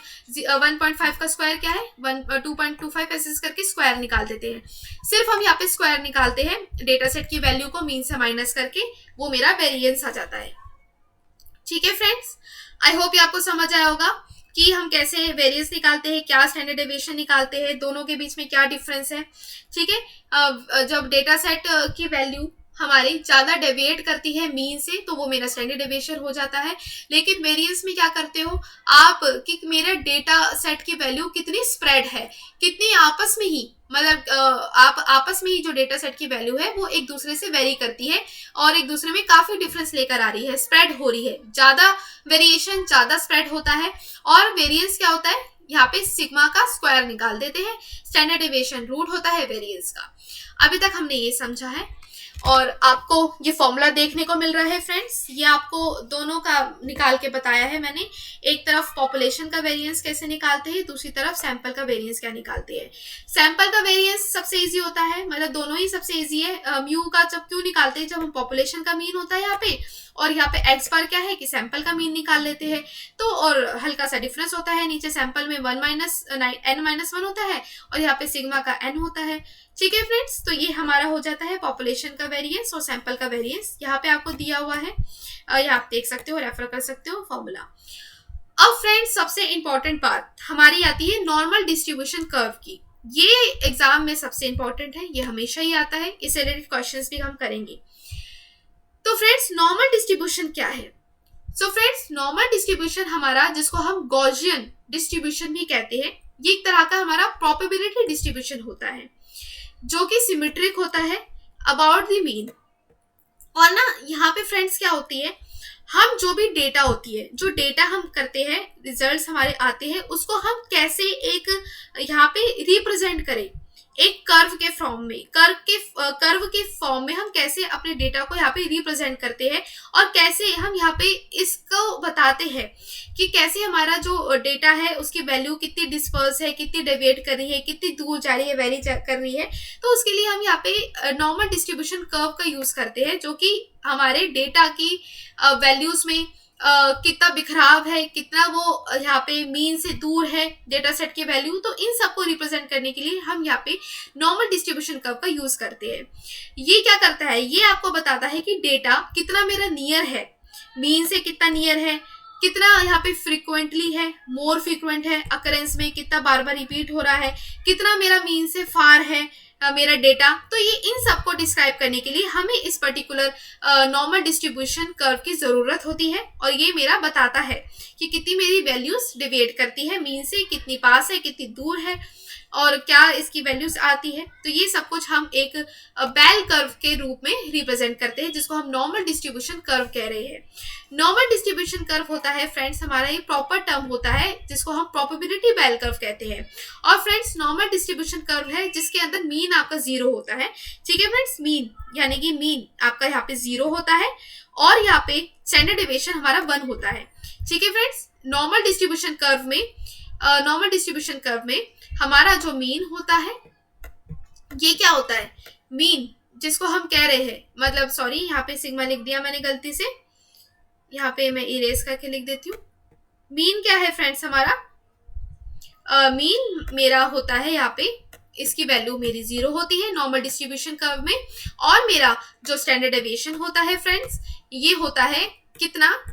1.5 का स्क्वायर क्या है 2.25, ऐसे करके स्क्वायर निकाल देते हैं। सिर्फ हम यहाँ पे स्क्वायर निकालते हैं डेटा सेट की वैल्यू को मीन से माइनस करके, वो मेरा वेरिएंस आ जाता है। ठीक है फ्रेंड्स, आई होप ये आपको समझ आया होगा कि हम कैसे वेरिएंस निकालते हैं, क्या स्टैंडर्ड डेविएशन निकालते हैं, दोनों के बीच में क्या डिफरेंस है। ठीक है, जब डेटा सेट की वैल्यू हमारी ज्यादा डेविएट करती है मीन से तो वो मेरा स्टैंडर्ड डेविएशन हो जाता है। लेकिन वेरिएंस में क्या करते हो आप कि मेरा डेटा सेट की वैल्यू कितनी स्प्रेड है, कितनी आपस में ही, मतलब आप आपस में ही जो डेटा सेट की वैल्यू है वो एक दूसरे से वेरी करती है और एक दूसरे में काफी डिफरेंस लेकर आ रही है, स्प्रेड हो रही है, ज्यादा वेरिएशन, ज्यादा स्प्रेड होता है। और वेरिएंस क्या होता है, यहाँ पे सिग्मा का स्क्वायर निकाल देते हैं, स्टैंडर्ड डेविएशन रूट होता है वेरिएंस का। अभी तक हमने ये समझा है और आपको ये फॉर्मूला देखने को मिल रहा है फ्रेंड्स, ये आपको दोनों का निकाल के बताया है मैंने। एक तरफ पॉपुलेशन का वेरिएंस कैसे निकालते हैं, दूसरी तरफ सैंपल का वेरिएंस क्या निकालते हैं। सैंपल का वेरिएंस सबसे इजी होता है, मतलब दोनों ही सबसे इजी है। म्यू का जब क्यों निकालते हैं, जब हम पॉपुलेशन का मीन होता है यहाँ पे, और यहाँ पे एक्स बार क्या है कि सैंपल का मीन निकाल लेते हैं, तो और हल्का सा डिफरेंस होता है, नीचे सैंपल में n-1 होता है और यहाँ पे सिग्मा का n होता है। ठीक है फ्रेंड्स, तो ये हमारा हो जाता है पॉपुलेशन का वेरिएंस और सैंपल का वेरिएंस, यहाँ पे आपको दिया हुआ है, यहाँ आप देख सकते हो, रेफर कर सकते हो फॉर्मूला। अब फ्रेंड्स सबसे इंपॉर्टेंट बात हमारी आती है नॉर्मल डिस्ट्रीब्यूशन कर्व की। ये एग्जाम में सबसे इंपॉर्टेंट है, ये हमेशा ही आता है, इससे रिलेटेड क्वेश्चंस भी हम करेंगे। तो फ्रेंड्स नॉर्मल डिस्ट्रीब्यूशन क्या है? सो फ्रेंड्स नॉर्मल डिस्ट्रीब्यूशन हमारा, जिसको हम गॉसियन डिस्ट्रीब्यूशन भी कहते हैं, ये एक तरह का हमारा प्रोबेबिलिटी डिस्ट्रीब्यूशन होता है जो कि सिमेट्रिक होता है अबाउट द मीन। और ना यहाँ पे फ्रेंड्स क्या होती है, हम जो भी डेटा होती है, जो डेटा हम करते हैं, रिजल्ट्स हमारे आते हैं, उसको हम कैसे एक यहाँ पे रिप्रेजेंट करें, एक कर्व के फॉर्म में हम कैसे अपने डेटा को यहाँ पे रिप्रेजेंट करते हैं और कैसे हम यहाँ पे इसको बताते हैं कि कैसे हमारा जो डेटा है उसकी वैल्यू कितनी डिस्पर्स है, कितनी डेविएट कर रही है, कितनी दूर जा रही है, वेरी कर रही है। तो उसके लिए हम यहाँ पे नॉर्मल डिस्ट्रीब्यूशन कर्व का यूज करते हैं, जो कि हमारे डेटा की वैल्यूज में कितना बिखराव है, कितना वो यहाँ पे मीन से दूर है डेटा सेट की वैल्यू, तो इन सबको रिप्रेजेंट करने के लिए हम यहाँ पे नॉर्मल डिस्ट्रीब्यूशन कर्व का यूज करते हैं। ये क्या करता है, ये आपको बताता है कि डेटा कितना मेरा नियर है, मीन से कितना नियर है, कितना यहाँ पे फ्रिक्वेंटली है, मोर फ्रिक्वेंट है अकरेंस में, कितना बार बार रिपीट हो रहा है, कितना मेरा मीन से फार है मेरा डेटा। तो ये इन सबको डिस्क्राइब करने के लिए हमें इस पर्टिकुलर नॉर्मल डिस्ट्रीब्यूशन कर्व की जरूरत होती है, और ये मेरा बताता है कि कितनी मेरी वैल्यूज डिविएट करती है मीन से, कितनी पास है, कितनी दूर है, और क्या इसकी वैल्यूज आती है। तो ये सब कुछ हम एक बेल कर्व के रूप में रिप्रेजेंट करते हैं, जिसको हम नॉर्मल डिस्ट्रीब्यूशन कर्व कह रहे हैं। नॉर्मल डिस्ट्रीब्यूशन कर्व होता है फ्रेंड्स, हमारा ये प्रॉपर टर्म होता है जिसको हम प्रोबेबिलिटी बेल कर्व कहते हैं। और फ्रेंड्स नॉर्मल डिस्ट्रीब्यूशन कर्व है जिसके अंदर मीन आपका 0 होता है। ठीक है फ्रेंड्स, मीन यानी कि मीन आपका यहाँ पे 0 होता है और यहाँ पे स्टैंडर्ड डेविएशन हमारा 1 होता है। ठीक है फ्रेंड्स, नॉर्मल डिस्ट्रीब्यूशन कर्व में हमारा जो मीन होता है, ये क्या होता है, मीन जिसको हम कह रहे हैं, मतलब सॉरी यहाँ पे सिग्मा लिख दिया मैंने गलती से, यहाँ पे मैं इरेज करके लिख देती हूँ। मीन क्या है फ्रेंड्स हमारा, मीन मेरा होता है यहाँ पे, इसकी वैल्यू मेरी 0 होती है नॉर्मल डिस्ट्रीब्यूशन कर्व में, और मेरा जो स्टैंडर्ड डेविएशन होता है फ्रेंड्स, ये होता है कितना,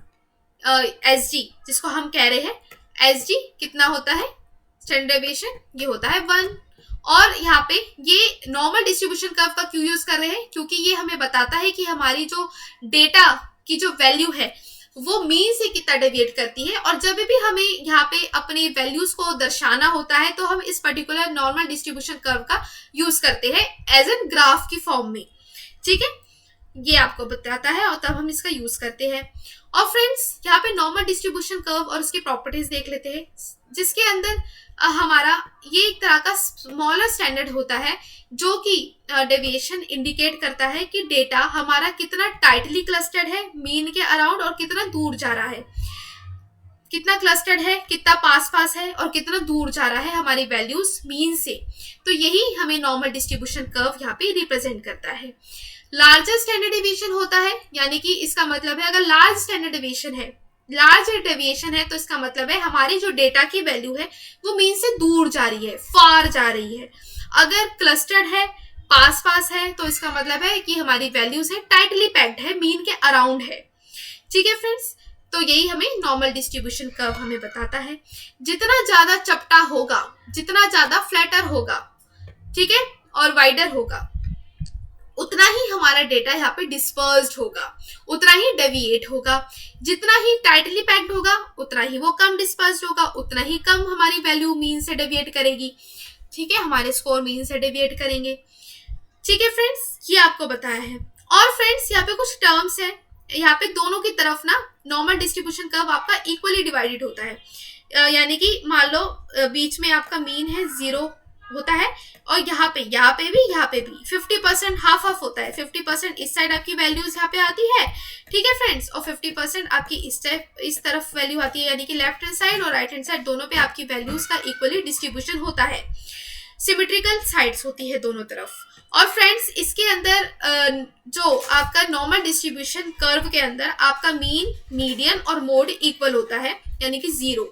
एस जी जिसको हम कह रहे हैं, एस जी कितना होता है स्टैंडर्ड डेविएशन, ये होता है 1। और यहाँ पे ये नॉर्मल डिस्ट्रीब्यूशन कर्व का क्यों यूज कर रहे हैं, क्योंकि ये हमें बताता है कि हमारी जो डेटा की जो वैल्यू है वो मीन से कितना डेविएट करती है, और जब भी हमें यहाँ पे अपनी वैल्यूज को दर्शाना होता है तो हम इस पर्टिकुलर नॉर्मल डिस्ट्रीब्यूशन कर्व का यूज करते हैं एज एन ग्राफ की फॉर्म में। ठीक है, ये आपको बताता है और तब हम इसका यूज करते हैं। और फ्रेंड्स यहाँ पे नॉर्मल डिस्ट्रीब्यूशन कर्व और उसकी प्रॉपर्टीज देख लेते हैं, जिसके अंदर हमारा ये एक तरह का स्मॉलर स्टैंडर्ड होता है जो कि डेविएशन इंडिकेट करता है कि डेटा हमारा कितना टाइटली क्लस्टर्ड है मीन के अराउंड और कितना दूर जा रहा है, कितना क्लस्टर्ड है, कितना पास पास है और कितना दूर जा रहा है हमारी वैल्यूज मीन से। तो यही हमें नॉर्मल डिस्ट्रीब्यूशन कर्व यहाँ पे रिप्रेजेंट करता है। लार्जर स्टैंडर्ड डेविएशन होता है, यानी कि इसका मतलब है अगर लार्ज स्टैंडर्ड डेविएशन है तो इसका मतलब है हमारी जो डेटा की वैल्यू है वो मीन से दूर जा रही है, फार जा रही है। अगर क्लस्टर्ड है, पास पास है, तो इसका मतलब है कि हमारी वैल्यूज है टाइटली पैक्ड है, मीन के अराउंड है। ठीक है फ्रेंड्स, तो यही हमें नॉर्मल डिस्ट्रीब्यूशन कर्व हमें बताता है। जितना ज्यादा चपटा होगा, जितना ज्यादा फ्लैटर होगा, ठीक है, और वाइडर होगा, उतना ही हमारा डेटा यहाँ पे डिस्पर्स्ड होगा, उतना ही डेविएट होगा। जितना ही टाइटली पैक्ड होगा उतना ही वो कम डिस्पर्स्ड होगा, उतना ही कम हमारी वैल्यू मीन से डेविएट करेगी। ठीक है, हमारे स्कोर मीन से डेविएट करेंगे। ठीक है फ्रेंड्स, ये आपको बताया है। और फ्रेंड्स यहाँ पे कुछ टर्म्स है, यहाँ पे दोनों की तरफ ना नॉर्मल डिस्ट्रीब्यूशन कर्व आपका इक्वली डिवाइडेड होता है। यानी कि मान लो बीच में आपका मीन है 0 होता है, और यहाँ पे भी 50% हाफ हाफ होता है। 50% इस साइड आपकी वैल्यूज यहाँ पे आती है, ठीक है फ्रेंड्स, और 50% आपकी इस तरफ वैल्यू आती है, यानी कि लेफ्ट हैंड साइड और राइट हैंड साइड दोनों पे आपकी वैल्यूज का इक्वली डिस्ट्रीब्यूशन होता है। सिमेट्रिकल साइड्स होती है दोनों तरफ। और फ्रेंड्स इसके अंदर जो आपका नॉर्मल डिस्ट्रीब्यूशन कर्व के अंदर आपका मीन, मीडियन और मोड इक्वल होता है, यानी कि 0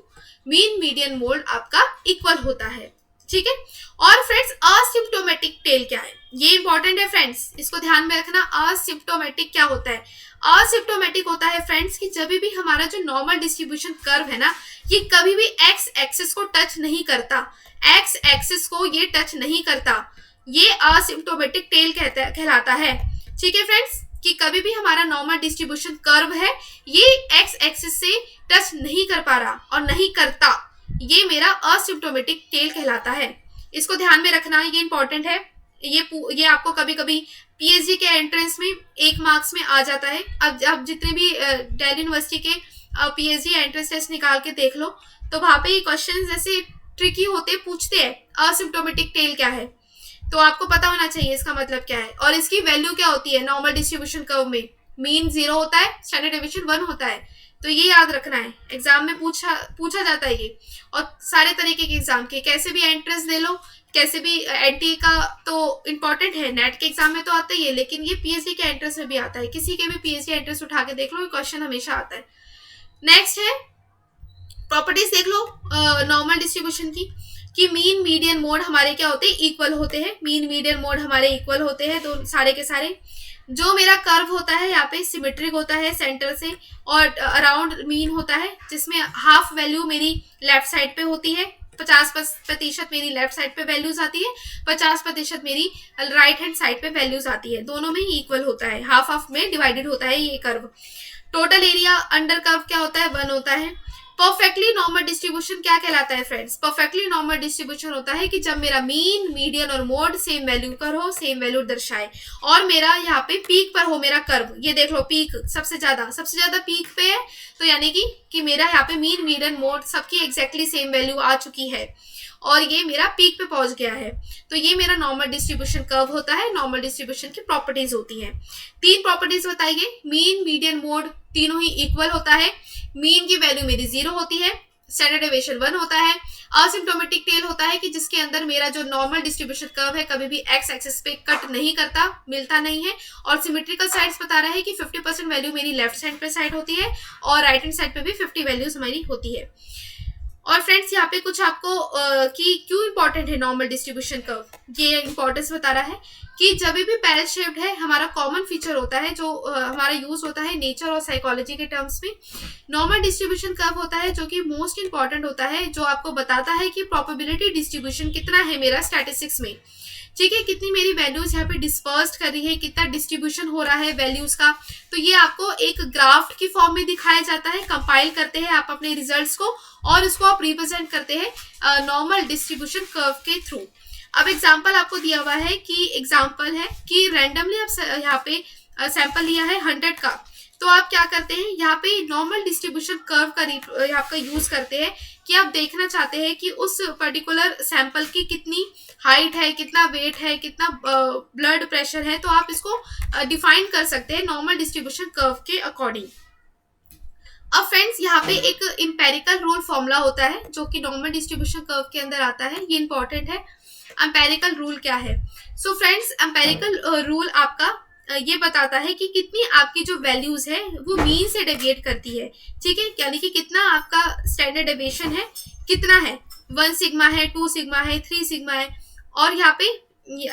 मीन, मीडियन, मोड आपका इक्वल होता है। ठीक है, और फ्रेंड्स असिम्प्टोमेटिक टेल क्या है, ये इंपॉर्टेंट है फ्रेंड्स, इसको ध्यान में रखना। असिम्प्टोमेटिक क्या होता है, असिम्प्टोमेटिक होता है फ्रेंड्स कि जब भी हमारा जो नॉर्मल डिस्ट्रीब्यूशन कर्व है ना, ये कभी भी एक्स एक्सिस को टच नहीं करता, एक्स एक्सिस को ये टच नहीं करता, ये असिम्प्टोमेटिक टेल कहलाता है। ठीक है फ्रेंड्स, कि कभी भी हमारा नॉर्मल डिस्ट्रीब्यूशन कर्व है ये एक्स एक्सिस से टच नहीं कर पा रहा और नहीं करता, ये मेरा असिम्प्टोमेटिक टेल कहलाता है। इसको ध्यान में रखना, ये इंपॉर्टेंट है। ये आपको कभी कभी पीएचडी के एंट्रेंस में 1 मार्क्स में आ जाता है। अब जितने भी दिल्ली यूनिवर्सिटी के पीएचडी एंट्रेंस टेस्ट निकाल के देख लो, तो वहां पे क्वेश्चंस ऐसे ट्रिकी होते, पूछते हैं असिम्प्टोमेटिक टेल क्या है। तो आपको पता होना चाहिए इसका मतलब क्या है। और इसकी वैल्यू क्या होती है नॉर्मल डिस्ट्रीब्यूशन कर्व में, मीन 0 होता है, स्टैंडर्ड डेविएशन 1 होता है। तो ये याद रखना है, एग्जाम में पूछा जाता है ये। और सारे तरीके के एग्जाम के कैसे भी एंट्रेंस दे लो, कैसे भी एनटीए का तो इम्पोर्टेंट है, नेट के एग्जाम में तो आता ही है, लेकिन ये पीएचडी के एंट्रेंस में भी आता है। किसी के भी पीएचडी एंट्रेंस उठा के देख लो, ये क्वेश्चन हमेशा आता है। नेक्स्ट है प्रॉपर्टीज देख लो नॉर्मल डिस्ट्रीब्यूशन की, कि मीन मीडियन मोड हमारे क्या होते हैं, इक्वल होते हैं। मीन मीडियन मोड हमारे इक्वल होते हैं, तो सारे के सारे। जो मेरा कर्व होता है यहाँ पे सिमेट्रिक होता है सेंटर से, और अराउंड मीन होता है, जिसमें हाफ वैल्यू मेरी लेफ्ट साइड पे होती है, 50% मेरी लेफ्ट साइड पे वैल्यूज आती है, 50% मेरी राइट हैंड साइड पे वैल्यूज आती है। दोनों में ही इक्वल होता है, हाफ हाफ में डिवाइडेड होता है ये curve. Total area under curve क्या होता है, 1 होता है। परफेक्टली नॉर्मल डिस्ट्रीब्यूशन क्या कहलाता है फ्रेंड्स, परफेक्टली नॉर्मल डिस्ट्रीब्यूशन होता है कि जब मेरा मीन मीडियन और मोड सेम वैल्यू पर हो, सेम वैल्यू दर्शाए, और मेरा यहाँ पे पीक पर हो मेरा कर्व। ये देख लो पीक सबसे ज्यादा पीक पे है, तो यानी कि मेरा यहाँ पे मीन मीडियन मोड सबकी एग्जैक्टली सेम वैल्यू आ चुकी है और ये मेरा पीक पे पहुंच गया है। तो ये मेरा नॉर्मल डिस्ट्रीब्यूशन कर्व होता है। नॉर्मल डिस्ट्रीब्यूशन की प्रॉपर्टीज होती हैं, 3 प्रॉपर्टीज बताइए। मीन मीडियन मोड तीनों ही इक्वल होता है, मीन की वैल्यू मेरी 0 होती है, स्टैंडर्ड डेविएशन 1 होता है, असिम्प्टोमेटिक टेल होता है कि जिसके अंदर मेरा जो नॉर्मल डिस्ट्रीब्यूशन कर्व है कभी भी एक्स एक्सिस पे कट नहीं करता, मिलता नहीं है, और सिमेट्रिकल साइड्स बता रहा है कि 50% वैल्यू मेरी लेफ्ट साइड पे साइड होती है और राइट हैंड साइड पे भी 50 वैल्यूज हमारी होती है। और फ्रेंड्स यहाँ पे कुछ आपको कि क्यों इंपॉर्टेंट है नॉर्मल डिस्ट्रीब्यूशन कर्व, ये इंपॉर्टेंस बता रहा है कि जब भी पैरेलल शेप्ड है, हमारा कॉमन फीचर होता है जो हमारा यूज होता है नेचर और साइकोलॉजी के टर्म्स में, नॉर्मल डिस्ट्रीब्यूशन कर्व होता है, जो कि मोस्ट इंपॉर्टेंट होता है, जो आपको बताता है कि प्रोबेबिलिटी डिस्ट्रीब्यूशन कितना है मेरा स्टैटिस्टिक्स में। ठीक है, कितनी मेरी वैल्यूज यहाँ पे डिस्पर्स्ड कर रही है, कितना डिस्ट्रीब्यूशन हो रहा है वैल्यूज का, तो ये आपको एक ग्राफ की फॉर्म में दिखाया जाता है। कंपाइल करते हैं आप अपने रिजल्ट्स को और उसको आप रिप्रेजेंट करते हैं नॉर्मल डिस्ट्रीब्यूशन कर्व के थ्रू। अब एग्जाम्पल आपको दिया हुआ है कि एग्जाम्पल है कि रैंडमली आप यहाँ पे सैंपल लिया है 100 का, तो आप क्या करते हैं यहाँ पे नॉर्मल डिस्ट्रीब्यूशन कर्व का आपका यूज करते हैं कि आप देखना चाहते हैं कि उस पर्टिकुलर सैंपल की कितनी हाइट है, कितना वेट है, कितना ब्लड प्रेशर है, तो आप इसको डिफाइन कर सकते हैं नॉर्मल डिस्ट्रीब्यूशन कर्व के अकॉर्डिंग। अब फ्रेंड्स यहाँ पे एक एम्पेरिकल रूल फॉर्मूला होता है जो कि नॉर्मल डिस्ट्रीब्यूशन कर्व के अंदर आता है, ये इंपॉर्टेंट है। एम्पेरिकल रूल क्या है? सो फ्रेंड्स एम्पेरिकल रूल आपका ये बताता है कि कितनी आपकी जो वैल्यूज है वो मीन से डेविएट करती है। ठीक है, यानी कि कितना आपका स्टैंडर्ड डेविएशन है, कितना है, 1 सिग्मा है, 2 सिग्मा है, 3 सिग्मा है। और यहाँ पे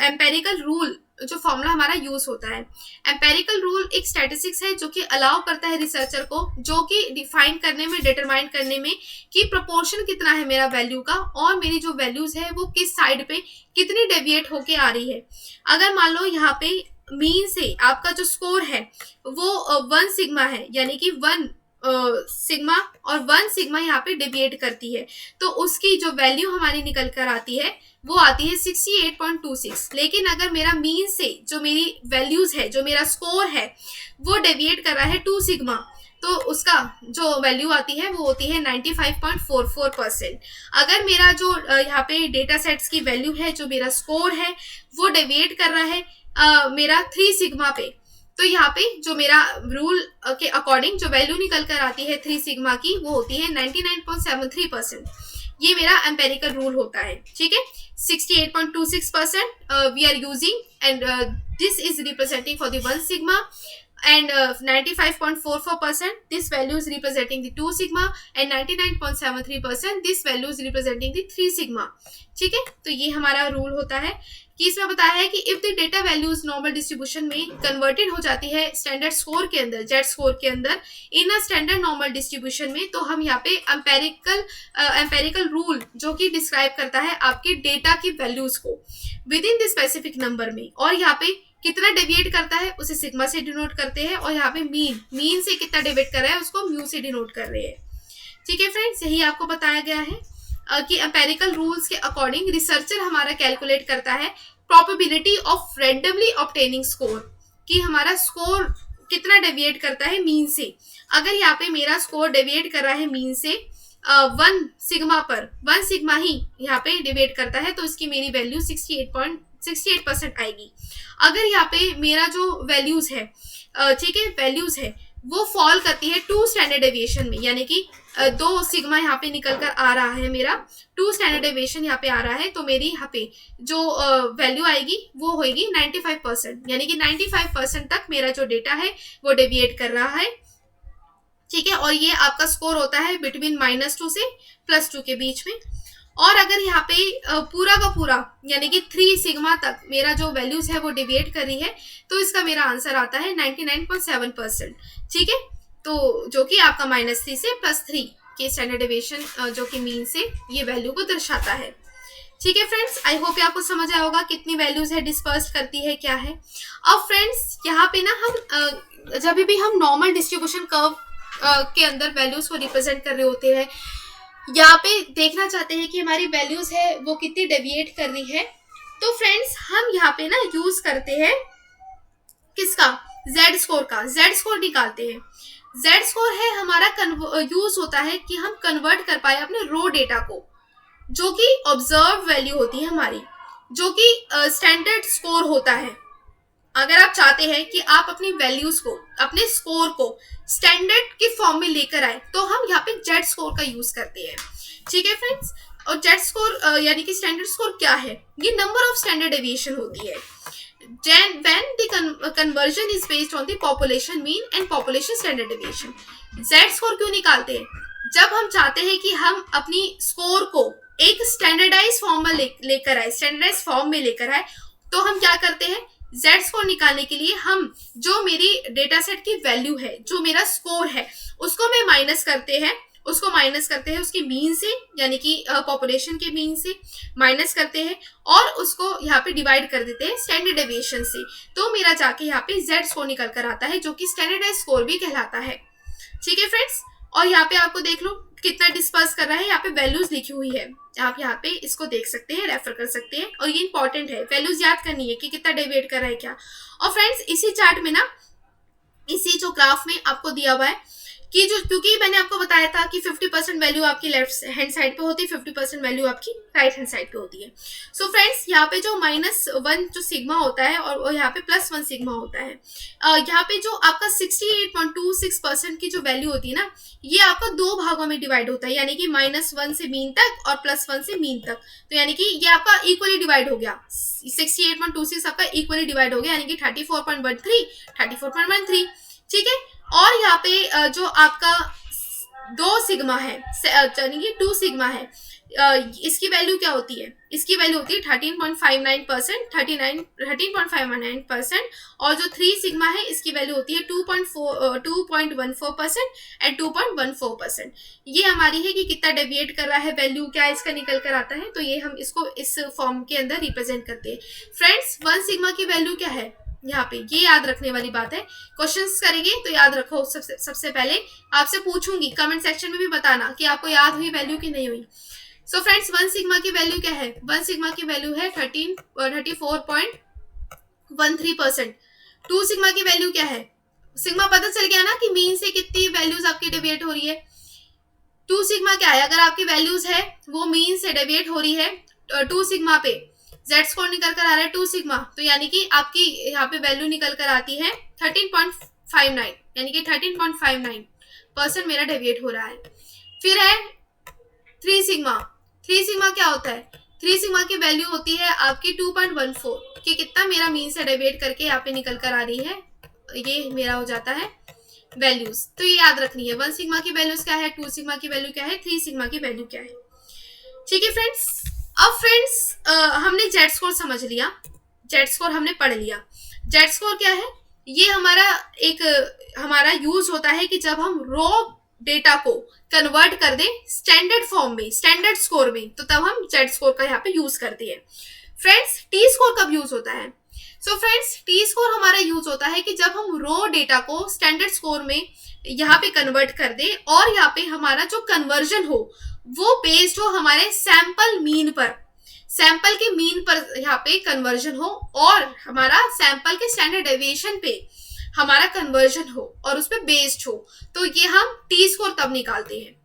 एम्पेरिकल रूल जो फॉर्मूला हमारा यूज होता है, एम्पेरिकल रूल एक स्टैटिस्टिक्स है जो कि अलाउ करता है रिसर्चर को, जो कि डिफाइन करने में, डिटरमाइन करने में कि प्रोपोर्शन कितना है मेरा वैल्यू का और मेरी जो वैल्यूज है वो किस साइड पे कितनी डेविएट होके आ रही है। अगर मान लो यहाँ पे मीन से आपका जो स्कोर है वो 1 सिग्मा है, यानी कि 1 सिग्मा और 1 सिग्मा यहाँ पे डेविएट करती है, तो उसकी जो वैल्यू हमारी निकल कर आती है वो आती है 68.26। लेकिन अगर मेरा मीन से जो मेरी वैल्यूज है, जो मेरा स्कोर है वो डेविएट कर रहा है 2 सिग्मा, तो उसका जो वैल्यू आती है वो होती है 95.44%। अगर मेरा जो यहाँ पे डेटा सेट्स की वैल्यू है, जो मेरा स्कोर है वो डेविएट कर रहा है मेरा 3 सिग्मा पे, तो यहाँ पे जो मेरा रूल के अकॉर्डिंग जो वैल्यू निकल कर आती है 3 सिग्मा की वो होती है 99.73%। ये मेरा एम्पेरिकल रूल होता है। ठीक है, 68.26% we are using and this is representing for the 1 sigma and 95.44% this value is representing the 2 sigma and 99.73% this value is representing the 3 sigma। ठीक है, तो ये हमारा रूल होता है कि इसमें बताया है कि if the data values normal distribution में कन्वर्टेड हो जाती है स्टैंडर्ड स्कोर के अंदर, जेड स्कोर के अंदर इन अ स्टैंडर्ड नॉर्मल डिस्ट्रीब्यूशन में, तो हम यहाँ पे एम्पेरिकल रूल जो कि डिस्क्राइब करता है आपके डेटा की वैल्यूज को with in the specific number में, और यहाँ पे कितना डेविएट करता है उसे सिग्मा से डिनोट करते हैं, और यहाँ पे मीन से कितना डेविएट कर रहा है उसको म्यू से डिनोट कर रहे हैं। ठीक है फ्रेंड्स, यही आपको बताया गया है कि एम्पेरिकल रूल्स के अकॉर्डिंग रिसर्चर हमारा कैलकुलेट करता है probability of randomly obtaining score, कि हमारा स्कोर कितना डेविएट करता है मीन से। अगर यहाँ पे मेरा स्कोर डेविएट कर रहा है मीन से वन सिग्मा ही यहाँ पे डिवाइड करता है, तो इसकी मेरी वैल्यू 68% आएगी। अगर यहाँ पे मेरा जो वैल्यूज है, ठीक है, वैल्यूज है वो फॉल करती है 2 स्टैंडर्ड डेविएशन में, यानी कि 2 सिग्मा यहाँ पे निकल कर आ रहा है, मेरा 2 स्टैंडर्ड डेविएशन यहाँ पे आ रहा है, तो मेरी यहाँ पे जो वैल्यू आएगी वो होगी 95%, यानी कि 95% तक मेरा जो डेटा है वो डेविएट कर रहा है, ठीक है। और ये आपका स्कोर होता है बिटवीन -2 से +2 के बीच में। और अगर यहाँ पे पूरा का पूरा यानी कि 3 सिग्मा तक मेरा जो वैल्यूज है वो डिविएट कर रही है, तो इसका मेरा आंसर आता है 99.7%, ठीक है। तो जो कि आपका -3 से +3 के स्टैंडर्ड डेविएशन जो कि मीन से ये वैल्यू को दर्शाता है, ठीक है फ्रेंड्स। आई होप आपको समझ आया होगा कितनी वैल्यूज है, डिस्पर्स करती है क्या है। अब फ्रेंड्स यहाँ पे ना हम जब भी हम नॉर्मल डिस्ट्रीब्यूशन कर्व के अंदर वैल्यूज को रिप्रेजेंट कर रहे होते हैं, यहाँ पे देखना चाहते हैं कि हमारी वैल्यूज है वो कितनी डेविएट कर रही है, तो फ्रेंड्स हम यहाँ पे ना यूज करते हैं किसका, जेड स्कोर का। जेड स्कोर निकालते हैं। जेड स्कोर है हमारा यूज होता है कि हम कन्वर्ट कर पाए अपने रो डेटा को, जो कि ऑब्जर्व वैल्यू होती है हमारी, जो कि स्टैंडर्ड स्कोर होता है। अगर आप चाहते हैं कि आप अपनी वैल्यूज को, अपने स्कोर को स्टैंडर्ड के फॉर्म में लेकर आए, तो हम यहाँ पे जेड स्कोर का यूज करते हैं, ठीक है फ्रेंड्स। और जेड स्कोर यानी कि स्टैंडर्ड स्कोर क्या है, ये नंबर ऑफ स्टैंडर्ड डेविएशन होती है when the conversion is based on the population mean and population standard deviation। Z score क्यों निकालते हैं, जब हम चाहते हैं कि हम अपनी स्कोर को एक स्टैंडर्डाइज फॉर्म में लेकर आए, स्टैंडर्डाइज फॉर्म में लेकर आए, तो हम क्या करते हैं, जेड स्कोर निकालने के लिए हम जो मेरी डेटा सेट की वैल्यू है, जो मेरा स्कोर है, उसको मैं माइनस करते हैं उसके मीन से, यानी कि पॉपुलेशन के मीन से माइनस करते हैं, और उसको यहाँ पे डिवाइड कर देते हैं स्टैंडर्ड डेविएशन से, तो मेरा जाके यहाँ पे जेड स्कोर निकल कर आता है, जो कि स्टैंडर्डाइज स्कोर भी कहलाता है, ठीक है फ्रेंड्स। और यहाँ पे आपको देख लो कितना डिस्पर्स कर रहा है, यहाँ पे वैल्यूज लिखी हुई है, आप यहाँ पे इसको देख सकते हैं, रेफर कर सकते हैं, और ये इंपॉर्टेंट है, वैल्यूज याद करनी है कि कितना डेविएट कर रहा है क्या। और फ्रेंड्स इसी चार्ट में ना, इसी जो ग्राफ में आपको दिया हुआ है कि जो, क्योंकि मैंने आपको बताया था कि 50% वैल्यू आपकी लेफ्ट हैंड साइड पे होती है, 50% वैल्यू आपकी राइट हैंड साइड पे होती है। सो फ्रेंड्स यहाँ पे जो -1 जो सिग्मा होता है और यहाँ पे +1 सिग्मा होता है, यहाँ पे जो आपका 68.26% की जो वैल्यू होती है ना, ये आपका 2 भागों में डिवाइड होता है, यानी कि -1 से मीन तक और +1 से मीन तक, तो यानी कि ये आपका इक्वली डिवाइड हो गया, 68.26 आपका इक्वली डिवाइड हो गया, यानी कि 34.13 ठीक है। और यहाँ पे जो आपका 2 सिग्मा है, यानी कि 2 सिग्मा है, इसकी वैल्यू क्या होती है, इसकी वैल्यू होती है 13.59%, और जो 3 सिग्मा है इसकी वैल्यू होती है 2.14% एंड 2.14%। ये हमारी है कि कितना डेविएट कर रहा है वैल्यू, क्या इसका निकल कर आता है, तो ये हम इसको इस फॉर्म के अंदर रिप्रेजेंट करते हैं। फ्रेंड्स 1 सिग्मा की वैल्यू क्या है, यहाँ पे ये याद रखने वाली बात है, क्वेश्चंस करेंगे तो याद रखो। सबसे पहले आपसे पूछूंगी, कमेंट सेक्शन में भी बताना कि आपको याद हुई वैल्यू कि नहीं हुई। सो फ्रेंड्स 1 सिग्मा की वैल्यू क्या है, 1 सिग्मा की वैल्यू है 34.13%। 2 सिग्मा की वैल्यू क्या है, सिग्मा पता चल गया ना कि मीन से कितनी वैल्यूज आपकी डेविएट हो रही है। 2 सिग्मा क्या है, अगर आपकी वैल्यूज है वो मीन से डेविएट हो रही है 2 सिग्मा पे, जेड स्कोर निकल कर आ रहा है 2 सिग्मा, तो यानी कि आपकी यहाँ पे वैल्यू निकल कर आती है 13.59, यानी कि 13.59% मेरा डेविएट हो रहा है। फिर है 3 सिग्मा। 3 सिग्मा क्या होता है, 3 सिग्मा की वैल्यू होती है आपकी 2.14, कि कितना मेरा मीन से डेविएट करके यहाँ पे निकल कर आ रही है, ये मेरा हो जाता है वैल्यूज। तो ये याद रखनी है, 1 सिग्मा की वैल्यूज क्या है, 2 सिग्मा की वैल्यू क्या है, 3 सिग्मा की वैल्यू क्या है, ठीक है फ्रेंड्स। अब फ्रेंड्स हमने जेड स्कोर समझ लिया, जेड स्कोर हमने पढ़ लिया। जेड स्कोर क्या है, ये हमारा यूज होता है कि जब हम रॉ डेटा को कन्वर्ट कर दें स्टैंडर्ड फॉर्म में, स्टैंडर्ड स्कोर में, तो तब हम जेड स्कोर का यहाँ पे यूज करते हैं। फ्रेंड्स टी स्कोर कब यूज होता है, सो फ्रेंड्स टी स्कोर हमारा यूज होता है कि जब हम रॉ डेटा को स्टैंडर्ड स्कोर में यहाँ पे कन्वर्ट कर दें, और यहाँ पे हमारा जो कन्वर्जन हो वो बेस्ड हो हमारे सैंपल मीन पर, सैंपल के मीन पर यहाँ पे कन्वर्जन हो, और हमारा सैंपल के स्टैंडर्ड डेविएशन पे हमारा कन्वर्जन हो और उस पर बेस्ड हो, तो ये हम टी स्कोर तब निकालते हैं।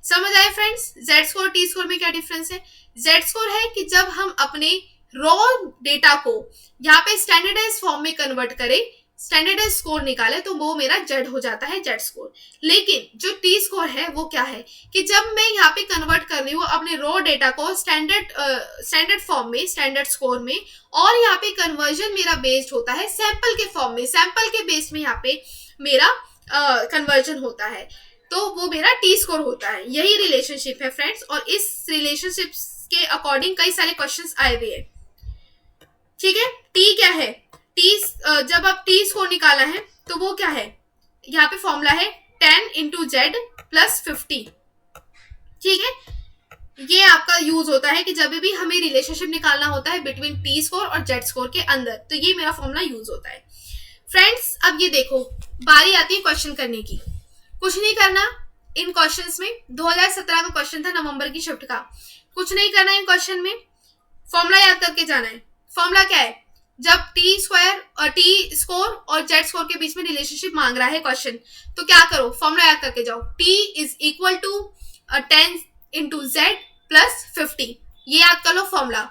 समझ आए friends? Z score T score में क्या डिफरेंस है? जेड स्कोर है कि जब हम अपने रॉ डेटा को यहाँ पे स्टैंडर्डाइज फॉर्म में कन्वर्ट करें, स्टैंडर्डाइज स्कोर निकाले, तो वो मेरा जेड हो जाता है, जेड स्कोर। लेकिन जो टी स्कोर है वो क्या है कि जब मैं यहाँ पे कन्वर्ट कर रही हूँ अपने रॉ डेटा को स्टैंडर्ड फॉर्म में, स्टैंडर्ड स्कोर में, और यहाँ पे कन्वर्जन मेरा बेस्ड होता है सैंपल के फॉर्म में, सैंपल के बेस में यहाँ पे मेरा कन्वर्जन होता है, तो वो मेरा टी स्कोर होता है। यही रिलेशनशिप है फ्रेंड्स, और इस रिलेशनशिप के अकॉर्डिंग कई सारे क्वेश्चंस आए हुए हैं। ठीक है, टी क्या है? टी जब आप टी स्कोर निकाला है तो वो क्या है, यहाँ पे फॉर्मूला है 10 इंटू जेड प्लस 50। ठीक है, ये आपका यूज होता है कि जब भी हमें रिलेशनशिप निकालना होता है बिटवीन टी स्कोर और जेड स्कोर के अंदर, तो ये मेरा फॉर्मूला यूज होता है फ्रेंड्स। अब ये देखो, बारी आती है क्वेश्चन करने की। कुछ नहीं करना इन क्वेश्चंस में, 2017 का क्वेश्चन था नवंबर की शिफ्ट का। कुछ नहीं करना इन क्वेश्चन में, फॉर्मूला याद करके जाना है। फॉर्मूला क्या है? जब टी स्क्वायर और टी स्कोर और जेड स्कोर के बीच में रिलेशनशिप मांग रहा है क्वेश्चन, तो क्या करो, फॉर्मूला याद करके जाओ। T is equal to 10 into Z plus 50। ये याद कर लो फॉर्मूला।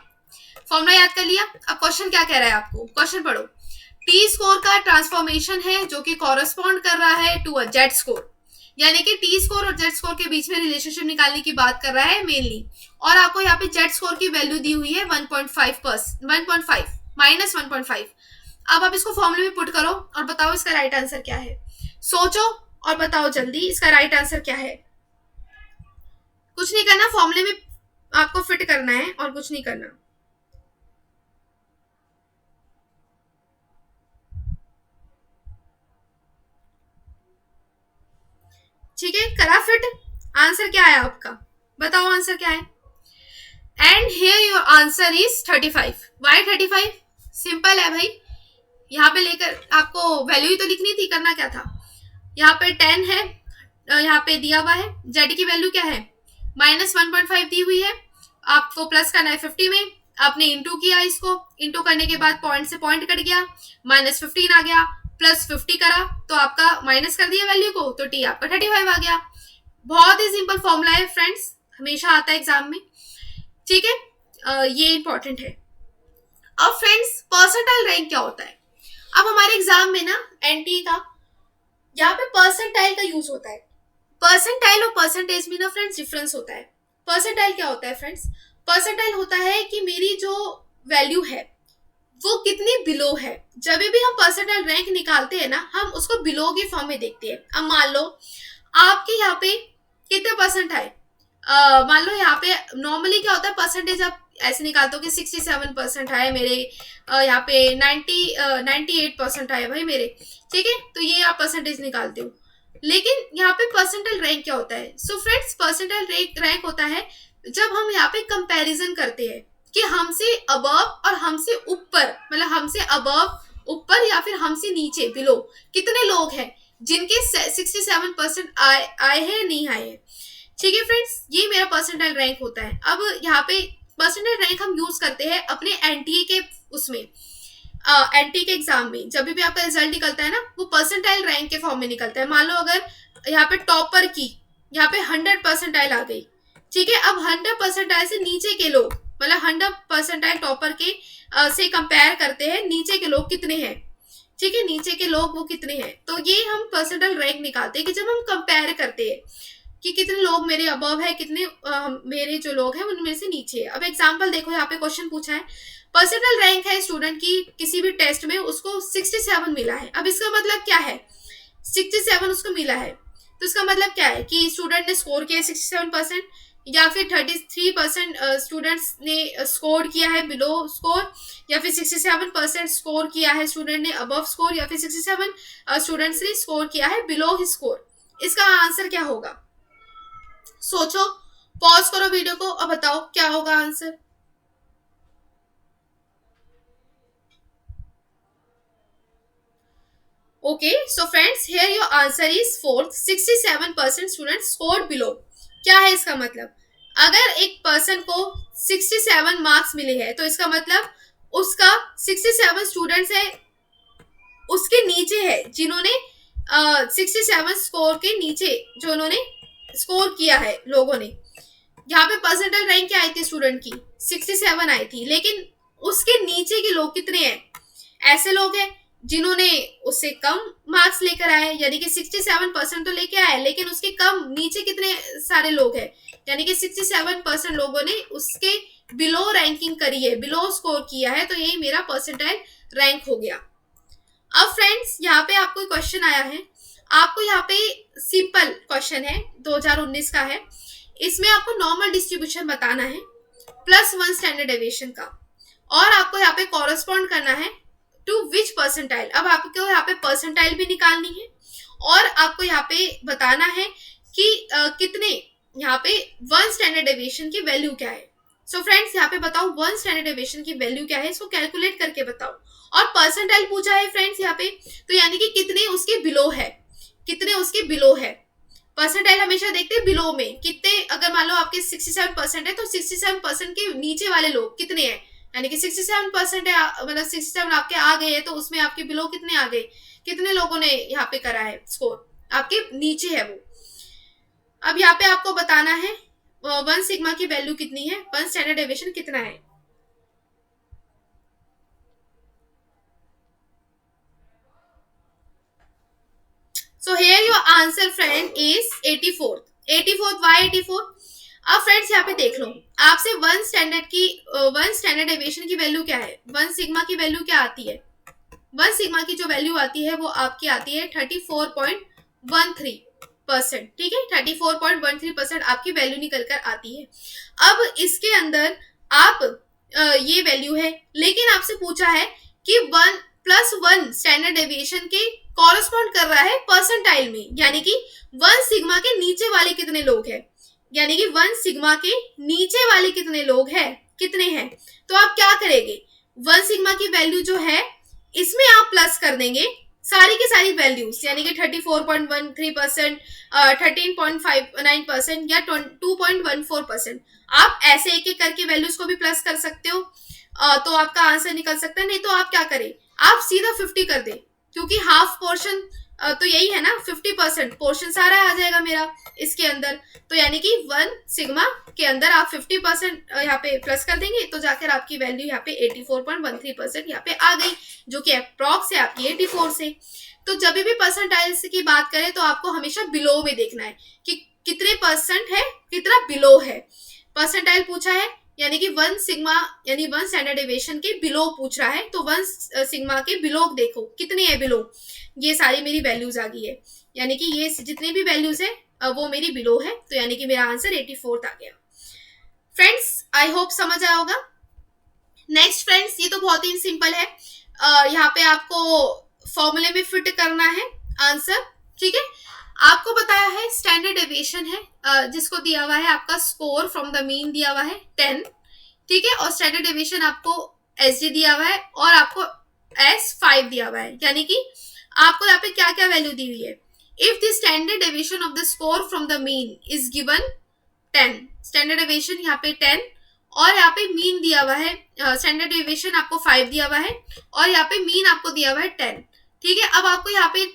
फॉर्मूला याद कर लिया। अब क्वेश्चन क्या कह रहा है आपको, क्वेश्चन पढ़ो। टी स्कोर का ट्रांसफॉर्मेशन है जो कि कॉरेस्पॉन्ड कर रहा है टू अ जेड स्कोर, यानी कि टी स्कोर और जेड स्कोर के बीच में रिलेशनशिप निकालने की बात कर रहा है मेनली। और आपको यहाँ पे जेड स्कोर की वैल्यू दी हुई है 1.5 माइनस 1.5। अब आप इसको फॉर्मूले में पुट करो और बताओ इसका राइट आंसर क्या है। सोचो और बताओ जल्दी इसका राइट आंसर क्या है। कुछ नहीं करना, फॉर्मूले में आपको फिट करना है और कुछ नहीं करना। ठीक है, करा फिट? आंसर क्या है आपका, बताओ आंसर क्या है। And here your answer is 35। Why 35? Simple है भाई, यहाँ पे लेकर आपको वैल्यू ही तो लिखनी थी, करना क्या था। यहाँ पे 10 है, यहाँ पे दिया हुआ है, जेड की वैल्यू क्या है, माइनस 1.5 दी हुई है, आपको प्लस करना है 50 में। आपने इंटू किया, इसको इंटू करने के बाद पॉइंट से पॉइंट कट गया, माइनस 15 आ गया, प्लस 50 करा तो आपका माइनस कर दिया वैल्यू को, तो टी आपका 35 आ गया। बहुत ही सिंपल फॉर्मूला है फ्रेंड्स, हमेशा आता है एग्जाम में। ठीक है, ये इंपॉर्टेंट है। अब फ्रेंड्स, परसेंटाइल रैंक क्या होता है? अब हमारे एग्जाम में ना एनटी का यहाँ पे परसेंटाइल का यूज होता है। परसेंटाइल और परसेंटेज में ना फ्रेंड्स डिफरेंस होता है। परसेंटाइल क्या होता है फ्रेंड्स? परसेंटाइल होता है कि मेरी जो वैल्यू है वो कितनी बिलो है। जब भी हम परसेंटाइल रैंक निकालते हैं ना, हम उसको बिलो के फॉर्म में देखते हैं। अब मान लो आपके यहाँ पे कितने परसेंट आए, मान लो यहाँ पे नॉर्मली क्या होता है, परसेंटेज आप ऐसे निकालते हो कि 67% आए मेरे, यहाँ पे 98% आए भाई मेरे। ठीक है, तो ये आप परसेंटेज निकालते हो। लेकिन यहाँ पे परसेंटाइल रैंक क्या होता है? सो फ्रेंड्स, परसेंटाइल रैंक होता है जब हम यहाँ पे कंपैरिजन करते हैं कि हमसे अबव और हमसे ऊपर, मतलब हमसे अबव ऊपर या फिर हमसे नीचे बिलो कितने लोग हैं जिनके 67% आए हैं, नहीं आए हैं। ठीक है फ्रेंड्स, ये मेरा परसेंटाइल रैंक होता है। अब यहाँ पे परसेंटाइल रैंक हम यूज करते हैं अपने एनटीए के उसमें, एनटीए के एग्जाम में। जब भी आपका रिजल्ट निकलता है ना, वो परसेंटाइल रैंक के फॉर्म में निकलता है। मान लो अगर यहाँ पे टॉपर की यहाँ पे 100 परसेंटाइल आ गई, ठीक है, अब 100 परसेंटाइल से नीचे के लोग, मतलब 100 परसेंटाइल टॉपर के से कंपेयर करते हैं, नीचे के लोग कितने हैं। ठीक है, नीचे के लोग वो कितने हैं, तो ये हम परसेंटाइल रैंक निकालते हैं कि जब हम कंपेयर करते हैं कि कितने लोग मेरे अबव है, कितने मेरे जो लोग हैं उनमें से नीचे है। अब एग्जांपल देखो, यहाँ पे क्वेश्चन पूछा है, परसेंटाइल रैंक है स्टूडेंट की किसी भी टेस्ट में, उसको 67 मिला है। अब इसका मतलब क्या है, 67 उसको मिला है, तो इसका मतलब क्या है कि स्टूडेंट ने स्कोर किया है 67%, या फिर 33% स्टूडेंट्स ने स्कोर किया है बिलो स्कोर, या फिर 67% स्कोर किया है स्टूडेंट ने अबव स्कोर, या फिर 67 स्टूडेंट्स ने स्कोर किया है बिलो ही स्कोर। इसका आंसर क्या होगा? सोचो, पॉज करो वीडियो को और बताओ क्या होगा answer. Okay, so friends, here your answer is 4th, 67% students score below. क्या है इसका मतलब? अगर एक पर्सन को 67 मार्क्स मिले हैं, तो इसका मतलब उसका 67 स्टूडेंट्स है उसके नीचे है जिन्होंने 67 स्कोर के नीचे जो उन्होंने स्कोर किया है लोगों ने, यहाँ पे परसेंटाइल रैंक क्या आई थी स्टूडेंट की 67 आई थी, लेकिन उसके नीचे के लोग कितने हैं? ऐसे लोग हैं जिन्होंने उससे कम मार्क्स लेकर आए, यानी कि 67% तो लेके आए, लेकिन उसके कम नीचे कितने सारे लोग हैं, यानी कि 67% लोगों ने उसके बिलो रैंकिंग करी है, बिलो स्कोर किया है, तो यही मेरा परसेंटाइल रैंक हो गया। अब फ्रेंड्स यहाँ पे आपको क्वेश्चन आया है, आपको यहाँ पे सिंपल क्वेश्चन है 2019 का है, इसमें आपको नॉर्मल डिस्ट्रीब्यूशन बताना है +1 स्टैंडर्ड डेविएशन का, और आपको यहाँ पे कॉरेस्पॉन्ड करना है टू विच परसेंटाइल। अब आपको यहाँ पे परसेंटाइल भी निकालनी है और आपको यहाँ पे बताना है कि कितने यहाँ पे 1 स्टैंडर्ड डेविएशन की वैल्यू क्या है। सो फ्रेंड्स यहाँ पे बताओ 1 स्टैंडर्ड डेविएशन की वैल्यू क्या है, इसको कैलकुलेट करके बताओ। और परसेंटाइल पूछा है फ्रेंड्स यहाँ पे, तो यानी कि कितने उसके बिलो है, कितने उसके बिलो है। परसेंटाइल हमेशा देखते हैं बिलो में कितने, अगर मान लो आपके 67% है तो 67% के नीचे वाले लोग कितने हैं, यानी कि 67% है, मतलब 67 आपके आ गए हैं, तो उसमें आपके बिलो कितने आ गए, कितने लोगों ने यहाँ पे करा है स्कोर, आपके नीचे है वो। अब यहाँ पे आपको बताना है 1 सिग्मा की वैल्यू कितनी है, 1 स्टैंडर्ड डेविएशन कितना है। So here your answer friend is 84th. 84th, why 84? अब फ्रेंड्स यहाँ पे देख लो, आपसे 1 स्टैंडर्ड डेविएशन की वैल्यू क्या है, 1 सिग्मा की वैल्यू क्या आती है, 1 सिग्मा की जो वैल्यू आती है वो आपकी आती है 34.13%, ठीक है, 34.13% आपकी वैल्यू निकल कर आती है। अब इसके अंदर आप ये वैल्यू है, लेकिन आपसे पूछा है कि 1+1 स्टैंडर्ड डेविएशन के कॉरेस्पॉन्ड कर रहा है परसेंटाइल में, यानी कि 1 सिग्मा के नीचे वाले कितने लोग हैं, यानी कि 1 सिग्मा के नीचे वाले कितने लोग हैं, कितने हैं। तो आप क्या करेंगे, 1 सिग्मा की वैल्यू जो है इसमें आप प्लस कर देंगे सारी की सारी वैल्यूज, यानी कि 34.13%, 13.59% या 2.14%। आप ऐसे एक एक करके वैल्यूज को भी प्लस कर सकते हो, तो आपका आंसर निकल सकता है। नहीं तो आप क्या करें, आप सीधा 50 कर दे, क्योंकि हाफ पोर्शन तो यही है ना, 50% पोर्शन सारा आ जाएगा मेरा इसके अंदर, तो यानी कि 1 सिग्मा के अंदर आप 50% यहाँ पे प्लस कर देंगे, तो जाकर आपकी वैल्यू यहाँ पे 84.13% यहाँ पे आ गई, जो कि अप्रॉक्स है आपकी 84 से। तो जब भी परसेंटाइल्स की बात करें तो आपको हमेशा बिलो में देखना है कि कितने परसेंट है, कितना बिलो है। परसेंटाइल पूछा है यानी कि 1 सिग्मा यानी 1 स्टैंडर्ड डेविएशन के बिलो पूछ रहा है, तो 1 सिग्मा के बिलो देखो कितने है बिलो, ये सारी मेरी वैल्यूज आ गई है, यानी कि ये जितनी भी वैल्यूज है वो मेरी बिलो है, तो यानी कि मेरा आंसर 84 आ गया। फ्रेंड्स आई होप समझ आया होगा। नेक्स्ट फ्रेंड्स ये तो बहुत ही सिंपल है, यहाँ पे आपको फॉर्मूले में फिट करना है आंसर, ठीक है। आपको बताया है स्टैंडर्ड डेविएशन है जिसको दिया हुआ है आपका स्कोर फ्रॉम द मीन दिया हुआ है 10, ठीक है, और स्टैंडर्ड डेविएशन आपको एसडी दिया हुआ है और आपको S5 दिया हुआ है, यानी कि आपको यहाँ पे क्या क्या वैल्यू दी हुई है। If the standard deviation of the score from the mean is given 10, standard deviation यहाँ पे 10 और यहाँ पे मीन दिया हुआ है, स्टैंडर्ड डेविएशन आपको 5 दिया हुआ है और यहाँ पे मीन आपको दिया हुआ है 10, ठीक है। अब आपको यहाँ पे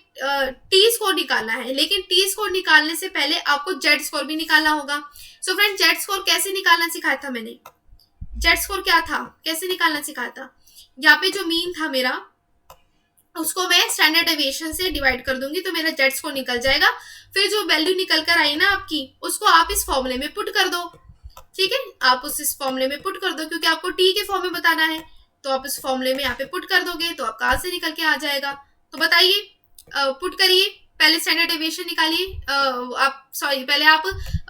टी स्कोर निकालना है, लेकिन टी स्कोर निकालने से पहले आपको जेड स्कोर भी निकालना होगा। सो फ्रेंड जेड स्कोर कैसे निकालना सिखाया था मैंने, जेड स्कोर क्या था, कैसे निकालना सिखाया था। यहाँ पे जो मीन था मेरा उसको मैं स्टैंडर्ड डेविएशन से डिवाइड कर दूंगी तो मेरा जेड स्कोर निकल जाएगा, फिर जो वैल्यू निकल कर आई ना आपकी उसको आप इस फॉर्मूले में पुट कर दो, ठीक है, आप इस फॉर्मूले में पुट कर दो, क्योंकि आपको टी के फॉर्म में बताना है, तो आप इस फॉर्मूले में यहाँ पे पुट कर दोगे तो आपका आंसर निकल के आ जाएगा। तो बताइए, पुट करिए, पहले स्टैंडर्ड डेविएशन निकालिए, पहले आप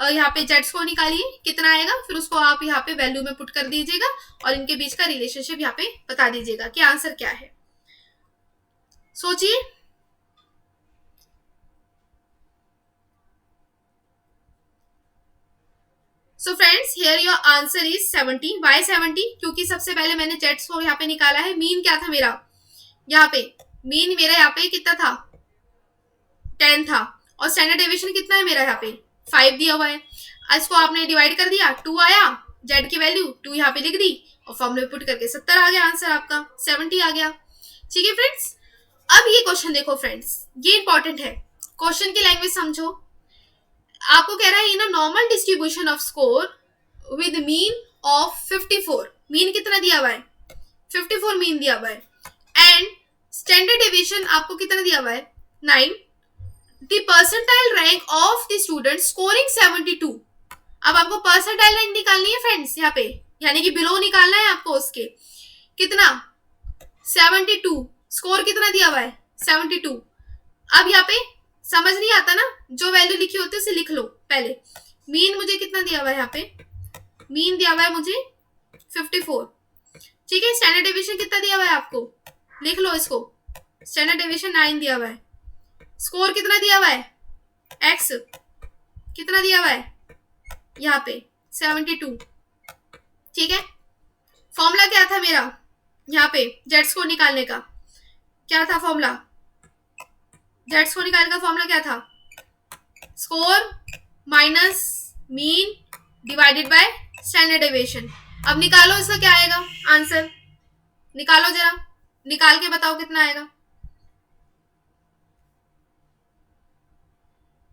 यहाँ पे जेड स्कोर निकालिए कितना आएगा, फिर उसको आप यहाँ पे वैल्यू में पुट कर दीजिएगा और इनके बीच का रिलेशनशिप यहाँ पे बता दीजिएगा कि आंसर क्या है। सोचिए, so friends here your answer is 70। Why 70? क्योंकि सबसे पहले मैंने जेड स्कोर यहाँ पे निकाला है, मीन क्या था मेरा, यहाँ पे मीन मेरा यहाँ पे कितना था 10 था, और स्टैंडर्ड डेविएशन कितना है मेरा यहाँ पे 5 दिया हुआ है। इसको आपने डिवाइड कर दिया, 2 आया, जेड की वैल्यू 2 यहाँ पे लिख दी और फॉर्मूले पुट करके 70 आ गया, आंसर आपका 70 आ गया, ठीक है फ्रेंड्स। अब ये क्वेश्चन देखो फ्रेंड्स, ये इंपॉर्टेंट है, क्वेश्चन की लैंग्वेज समझो। आपको कह रहा है in a normal distribution of score with mean of 54, mean कितना दिया हुआ है 54 मीन दिया हुआ है, एंड स्टैंडर्ड डेविएशन आपको कितना दिया हुआ है 9, the percentile rank of the student scoring 72। अब आपको परसेंटाइल रैंक निकालनी है फ्रेंड्स यहाँ पे, यानी कि बिलो निकालना है आपको उसके, कितना 72, स्कोर कितना दिया हुआ है 72। अब यहाँ पे समझ नहीं आता ना, जो वैल्यू लिखी होती है उसे लिख लो पहले। मीन मुझे कितना दिया हुआ है यहाँ पे, मीन दिया हुआ है मुझे 54, ठीक है। स्टैंडर्ड डेविएशन कितना दिया हुआ है आपको, लिख लो इसको, स्टैंडर्ड डेविएशन 9 दिया हुआ है, स्कोर कितना दिया हुआ है x कितना दिया हुआ है यहाँ पे 72, ठीक है। फॉर्मूला क्या था मेरा यहाँ पे जेड स्कोर निकालने का, क्या था फॉर्मूला, जेड स्कोर निकालने का फॉर्मूला क्या था, score minus mean divided by standard deviation. अब निकालो इसका क्या आएगा आंसर, निकालो जरा, निकाल के बताओ कितना आएगा।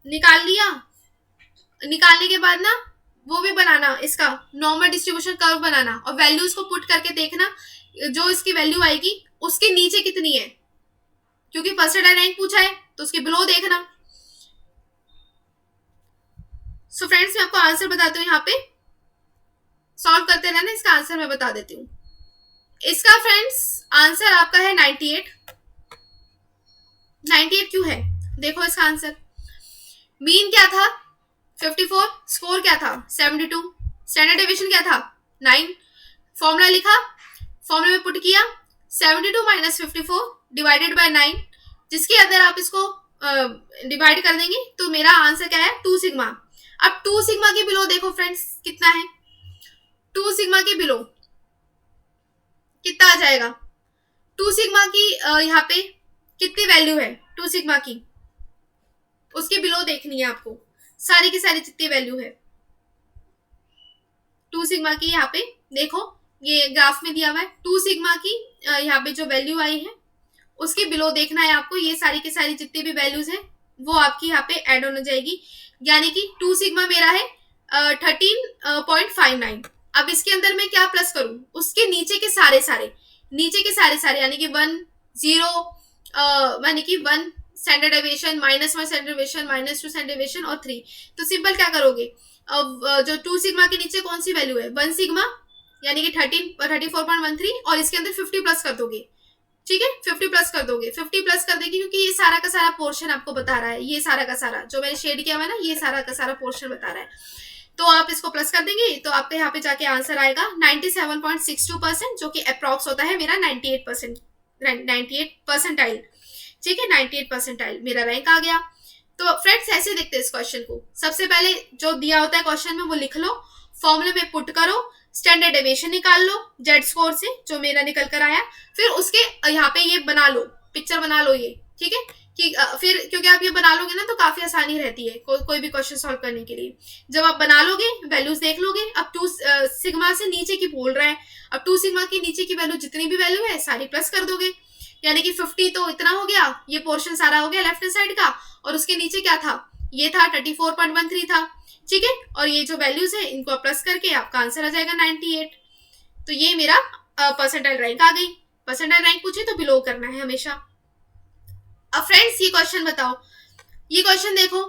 निकाल लिया, निकालने के बाद ना वो भी बनाना, इसका नॉर्मल डिस्ट्रीब्यूशन कर्व बनाना और वैल्यूज को पुट करके देखना जो इसकी वैल्यू आएगी उसके नीचे कितनी है, क्योंकि परसेंटाइल रैंक पूछा है तो उसके बिलो देखना। सो फ्रेंड्स मैं आपको आंसर बताती हूँ, यहाँ पे सॉल्व करते रहना, इसका आंसर मैं बता देती हूँ। इसका फ्रेंड्स आंसर आपका है 98। 98 क्यों है, देखो इसका आंसर, मीन क्या था 54, स्कोर क्या था 72, स्टैंडर्ड डेविएशन क्या था 9, फॉर्मूला लिखा, फॉर्मूला में पुट किया 72 माइनस 54 डिवाइडेड बाय 9, जिसके अंदर आप इसको डिवाइड कर देंगे तो मेरा आंसर क्या है 2 सिग्मा। अब 2 सिग्मा के बिलो देखो फ्रेंड्स कितना है, 2 सिग्मा के बिलो कितना आ जाएगा, 2 सिग्मा की यहाँ पे कितनी वैल्यू है 2 सिग्मा की, उसके बिलो देखनी है आपको, सारी की सारी जितनी वैल्यू है 2 सिग्मा की, यहाँ पे देखो ये ग्राफ में दिया हुआ है 2 सिग्मा की, यहाँ पे जो वैल्यू आई है उसके बिलो देखना है आपको, ये सारी की सारी जितनी भी वैल्यूज है वो आपकी यहाँ पे ऐड होने जाएगी, यानी कि 2 सिग्मा मेरा है 13.59। अब इसके अंदर मैं क्या प्लस करूं, उसके नीचे के सारे सारे, नीचे के सारे सारे यानी कि 1 0 यानी कि 1 standard deviation, -1 standard deviation, -2 standard deviation और 3, तो सिंपल क्या करोगे, अब जो 2 सिग्मा के नीचे कौन सी वैल्यू है 1 सिग्मा यानी कि 34.13 और इसके अंदर 50 प्लस कर दोगे, ठीक है 50 प्लस कर दोगे, 50 प्लस कर देगी क्योंकि ये सारा का सारा पोर्शन आपको बता रहा है, ये सारा का सारा जो मैंने शेड किया हुआ है ना ये सारा का सारा पोर्शन बता रहा है, तो आप इसको प्लस कर देंगे तो आपके यहाँ पे जाके आंसर आएगा 97.62%, जो कि अप्रॉक्स होता है मेरा 98%, 98 परसेंटाइल, ठीक है 98 परसेंटाइल मेरा रैंक आ गया। तो फ्रेंड्स ऐसे देखते हैं इस क्वेश्चन को, सबसे पहले जो दिया होता है क्वेश्चन में वो लिख लो, फॉर्मूले में पुट करो, स्टैंडर्ड डेविएशन निकाल लो जेड स्कोर से जो मेरा निकल कर आया, फिर उसके यहाँ पे ये बना लो, पिक्चर बना लो ये, ठीक है कि फिर क्योंकि आप ये बना लोगे ना तो काफी आसानी रहती है कोई भी क्वेश्चन सॉल्व करने के लिए, जब आप बना लोगे वैल्यूज देख लोगे। अब 2 सिग्मा से नीचे की बोल रहा है, अब 2 सिग्मा के नीचे की वैल्यू जितनी भी वैल्यू है सारी प्लस कर दोगे, यानी कि 50 तो इतना हो गया, ये पोर्शन सारा हो गया लेफ्ट हैंड साइड का, और उसके नीचे क्या था ये था 34.13 था, ठीक है, और ये जो वैल्यूज है इनको प्लस करके आपका आंसर आ जाएगा 98। तो ये मेरा परसेंटाइल रैंक आ गई, परसेंटाइल रैंक पूछे तो बिलो करना है हमेशा। अब फ्रेंड्स ये क्वेश्चन बताओ, ये क्वेश्चन देखो,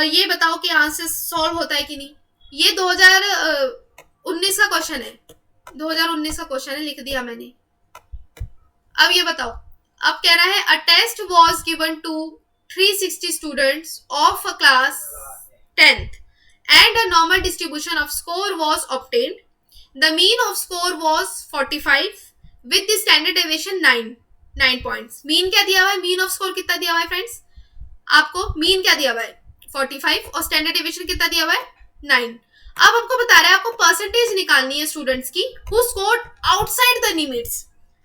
ये बताओ कि आंसर सॉल्व होता है कि नहीं, ये 2019 का क्वेश्चन है, 2019 का क्वेश्चन है, लिख दिया मैंने। अब ये बताओ, अब कह रहा है a test was given to 360 students of a class 10th and a normal distribution of score was obtained. The mean of score was 45 with the standard deviation 9 points. Mean क्या दिया हुआ है, मीन ऑफ स्कोर कितना दिया हुआ है friends, आपको mean क्या दिया हुआ है 45 और स्टैंडर्ड डेविएशन कितना दिया हुआ है 9। अब आपको बता रहा है आपको परसेंटेज निकालनी है स्टूडेंट्स की who scored outside the limits.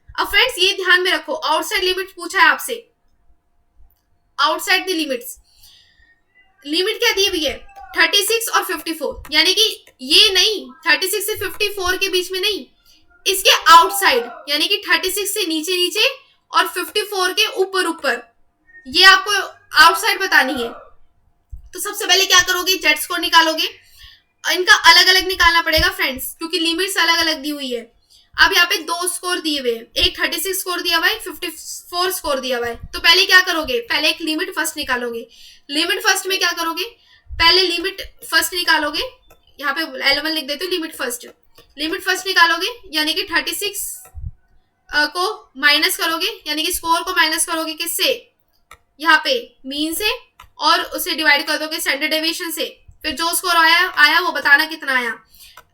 अब फ्रेंड्स ये ध्यान में रखो, आउटसाइड लिमिट्स पूछा है आपसे, आउटसाइड द लिमिट्स, लिमिट क्या दी हुई है 36 और 54, यानी कि ये नहीं 36 से 54 के बीच में नहीं, इसके आउटसाइड यानी कि 36 से नीचे नीचे और 54 के ऊपर ऊपर, ये आपको आउटसाइड बतानी है, तो सबसे पहले क्या करोगे, जेड स्कोर निकालोगे। इनका अलग अलग निकालना पड़ेगा फ्रेंड्स, क्योंकि लिमिट्स अलग अलग दी हुई है। अब यहाँ पे 2 स्कोर दिए हुए, एक 36 स्कोर दिया हुआ है, 54 स्कोर दिया हुआ है। तो पहले क्या करोगे, पहले एक लिमिट फर्स्ट निकालोगे। लिमिट फर्स्ट में क्या करोगे, पहले लिमिट फर्स्ट निकालोगे। यहाँ पे L1 लिख देते हो, लिमिट फर्स्ट। लिमिट फर्स्ट निकालोगे यानी कि 36 को माइनस करोगे, यानी कि स्कोर को माइनस करोगे किससे, यहाँ पे मीन से, और उसे डिवाइड कर दोगे स्टैंडर्ड डेविएशन से। फिर जो स्कोर आया वो बताना कितना आया।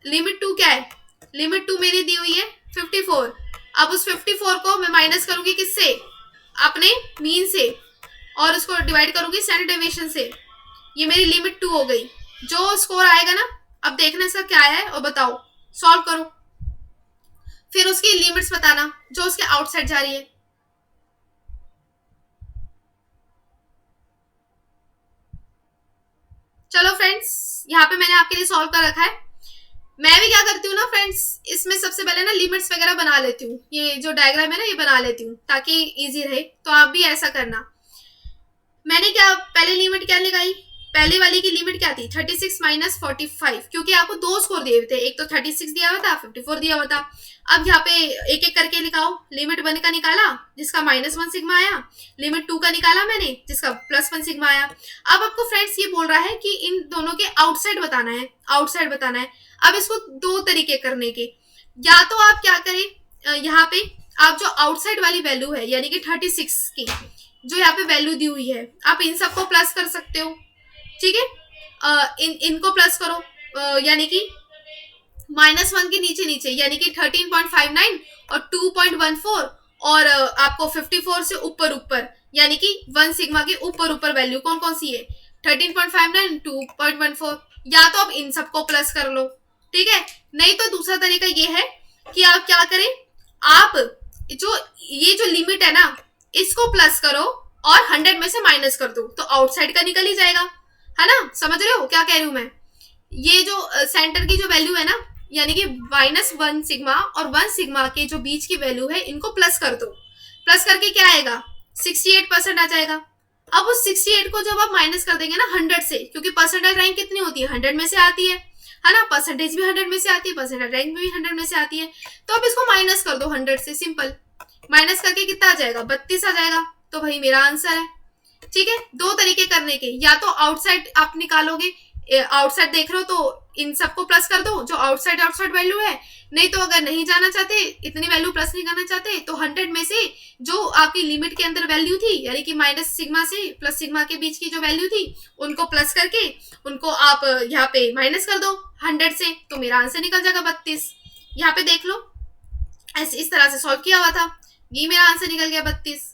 लिमिट 2 क्या है, लिमिट 2 मेरी दी हुई है 54। अब उस 54 को मैं माइनस करूंगी किससे, अपने मीन से, और उसको डिवाइड करूंगी स्टैंडर्ड डेविएशन से। ये मेरी लिमिट 2 हो गई। जो स्कोर आएगा ना, अब देखना इसका क्या है और बताओ, सॉल्व करो। फिर उसकी लिमिट्स बताना जो उसके आउटसाइड जा रही है। चलो फ्रेंड्स, यहाँ पे मैंने आपके लिए सॉल्व कर रखा है। मैं भी क्या करती हूँ ना फ्रेंड्स, इसमें सबसे पहले ना लिमिट्स वगैरह बना लेती हूँ। ये जो डायग्राम है ना, ये बना लेती हूँ ताकि इजी रहे। तो आप भी ऐसा करना। मैंने क्या पहले लिमिट क्या लगाई, पहले वाली की लिमिट क्या थी, 36 माइनस 45, क्योंकि आपको 2 स्कोर दिए हुए थे, एक तो 36 दिया हुआ था, 54 दिया हुआ था। अब यहाँ पे एक एक करके लिखाओ। लिमिट 1 का निकाला जिसका -1 सिग्मा आया, लिमिट 2 का निकाला मैंने जिसका +1 सिग्मा आया। अब आपको फ्रेंड्स ये बोल रहा है कि इन दोनों के आउटसाइड बताना है, आउटसाइड बताना है। अब इसको 2 तरीके करने के, या तो आप क्या करें, यहाँ पे आप जो आउटसाइड वाली वैल्यू है यानी कि 36 की जो यहाँ पे वैल्यू दी हुई है, आप इन सबको प्लस कर सकते हो, ठीक है। इनको प्लस करो, यानी कि -1 के नीचे नीचे, यानी कि 13.59 और 2.14, और आपको 54 से ऊपर ऊपर, यानी कि 1 सिग्मा के ऊपर ऊपर वैल्यू कौन कौन सी है, 13.59, 2.14। या तो आप इन सबको प्लस कर लो, ठीक है। नहीं तो दूसरा तरीका ये है कि आप क्या करें, आप जो ये जो लिमिट है ना, इसको प्लस करो और 100 में से माइनस कर दो, तो आउटसाइड का निकल ही जाएगा, है ना। समझ रहे हो क्या कह रही हूं मैं। ये जो सेंटर की जो वैल्यू है ना, यानी कि -1 सिग्मा और 1 सिग्मा के जो बीच की वैल्यू है, इनको प्लस कर दो। प्लस करके क्या आएगा, 68% आ जाएगा। अब उस 68 को जब आप माइनस कर देंगे ना 100 से, क्योंकि परसेंटाइल रैंक कितनी होती है, 100 में से आती है ना। परसेंटेज भी 100 में से आती है, परसेंटाइल रैंक भी 100 में से आती है। तो अब इसको माइनस कर दो 100 से, सिंपल। माइनस करके कितना आ जाएगा, 32 आ जाएगा। तो भाई मेरा आंसर है, ठीक है। 2 तरीके करने के, या तो आउटसाइड आप निकालोगे, आउटसाइड देख रहे हो तो इन सबको प्लस कर दो जो आउटसाइड वैल्यू है। नहीं तो अगर नहीं जाना चाहते, इतनी वैल्यू प्लस नहीं करना चाहते, तो 100 में से जो आपकी लिमिट के अंदर वैल्यू थी, यानी कि माइनस सिग्मा से प्लस सिग्मा के बीच की जो वैल्यू थी, उनको प्लस करके उनको आप यहाँ पे माइनस कर दो 100 से, तो मेरा आंसर निकल जाएगा 32। यहाँ पे देख लो, ऐसे इस तरह से सॉल्व किया हुआ था, ये मेरा आंसर निकल गया 32।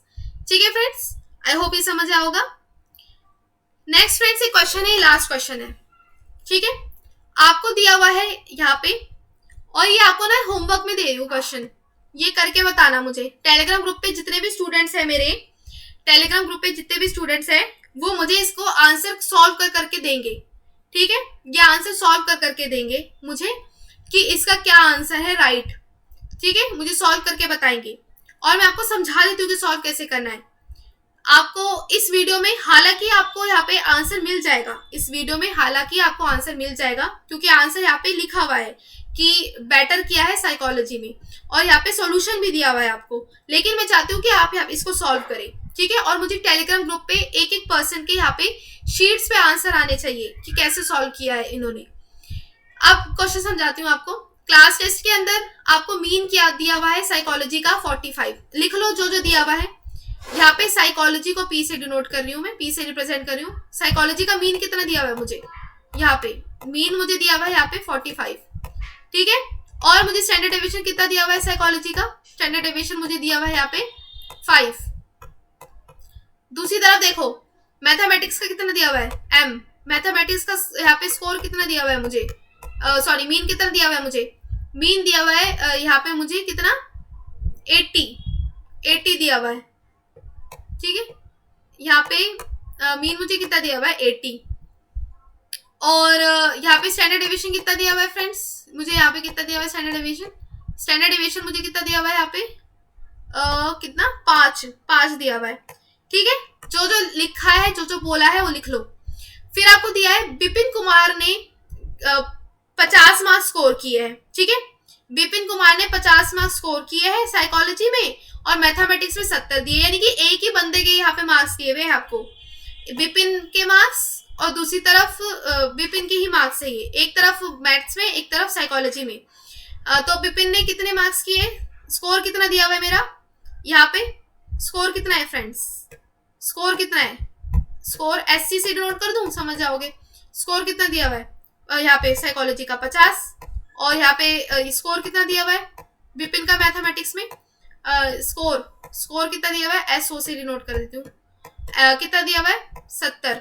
ठीक है फ्रेंड्स, आई होप ये समझ आया होगा। नेक्स्ट फ्रेंड्स एक क्वेश्चन है, लास्ट क्वेश्चन है, ठीक है। आपको दिया हुआ है यहाँ पे, और ये आपको ना होमवर्क में दे रही हूँ क्वेश्चन, ये करके बताना मुझे। टेलीग्राम ग्रुप पे जितने भी स्टूडेंट्स हैं मेरे, टेलीग्राम ग्रुप पे जितने भी स्टूडेंट्स हैं, वो मुझे इसको आंसर सॉल्व कर करके देंगे, ठीक है। ये आंसर सॉल्व कर करके देंगे मुझे कि इसका क्या आंसर है राइट, ठीक है। मुझे सॉल्व करके बताएंगे, और मैं आपको समझा देती हूँ कि सॉल्व कैसे करना है। आपको इस वीडियो में हालांकि आपको यहाँ पे आंसर मिल जाएगा, इस वीडियो में हालांकि आपको आंसर मिल जाएगा, क्योंकि आंसर यहाँ पे लिखा हुआ है कि बेटर किया है साइकोलॉजी में, और यहाँ पे सॉल्यूशन भी दिया हुआ है आपको। लेकिन मैं चाहती हूँ कि आप यहाँ इसको सॉल्व करें, ठीक है। और मुझे टेलीग्राम ग्रुप पे एक एक पर्सन के यहाँ पे शीट्स पे आंसर आने चाहिए कि कैसे सॉल्व किया है इन्होंने। अब क्वेश्चन समझाती हूँ आपको। क्लास टेस्ट के अंदर आपको मीन क्या दिया हुआ है साइकोलॉजी का 45, लिख लो जो जो दिया हुआ है। यहाँ पे साइकोलॉजी को पी से डिनोट कर रही हूँ मैं, पी से रिप्रेजेंट कर रही हूँ। साइकोलॉजी का मीन कितना दिया हुआ है मुझे, यहाँ पे मीन मुझे दिया हुआ है यहाँ पे 45, ठीक है। और मुझे स्टैंडर्ड डेविएशन कितना दिया हुआ है साइकोलॉजी का, स्टैंडर्ड डेविएशन मुझे दिया हुआ है यहाँ पे 5। दूसरी तरफ देखो, मैथमेटिक्स का कितना दिया हुआ है m, मैथमेटिक्स का यहाँ पे स्कोर कितना दिया हुआ है मुझे, सॉरी मीन कितना दिया हुआ है मुझे, मीन दिया हुआ है यहाँ पे मुझे कितना 80 दिया हुआ है, ठीक है। यहाँ पे मीन मुझे कितना दिया हुआ है 80, और यहाँ पे स्टैंडर्ड डेविएशन कितना दिया हुआ है फ्रेंड्स, मुझे यहाँ पे कितना दिया हुआ है स्टैंडर्ड डेविएशन, स्टैंडर्ड डेविएशन मुझे कितना दिया हुआ है यहाँ पे कितना 5 दिया हुआ है, ठीक है। जो जो लिखा है, जो जो बोला है वो लिख लो। फिर आपको दिया है विपिन कुमार ने 50 मार्क्स स्कोर किए हैं, ठीक है। विपिन कुमार ने 50 मार्क्स स्कोर किए हैं साइकोलॉजी में और मैथमेटिक्स में 70 दिए, यानी कि एक ही बंदे के यहाँ पे मार्क्स दिए हुए हैं आपको, विपिन के मार्क्स और दूसरी तरफ विपिन के ही मार्क्स है ये, एक तरफ मैथ्स में एक तरफ साइकोलॉजी में। तो विपिन ने कितने मार्क्स किए, स्कोर कितना दिया हुआ है मेरा यहाँ पे, स्कोर कितना है फ्रेंड्स, स्कोर कितना है, स्कोर एससी से डिनोट कर दूं, समझ जाओगे। स्कोर कितना दिया हुआ है यहाँ पे साइकोलॉजी का 50 और यहाँ पे स्कोर कितना दिया हुआ है विपिन का मैथमेटिक्स में, स्कोर कितना दिया हुआ है, एसओ से डिनोट कर देती हूँ, कितना दिया हुआ है 70,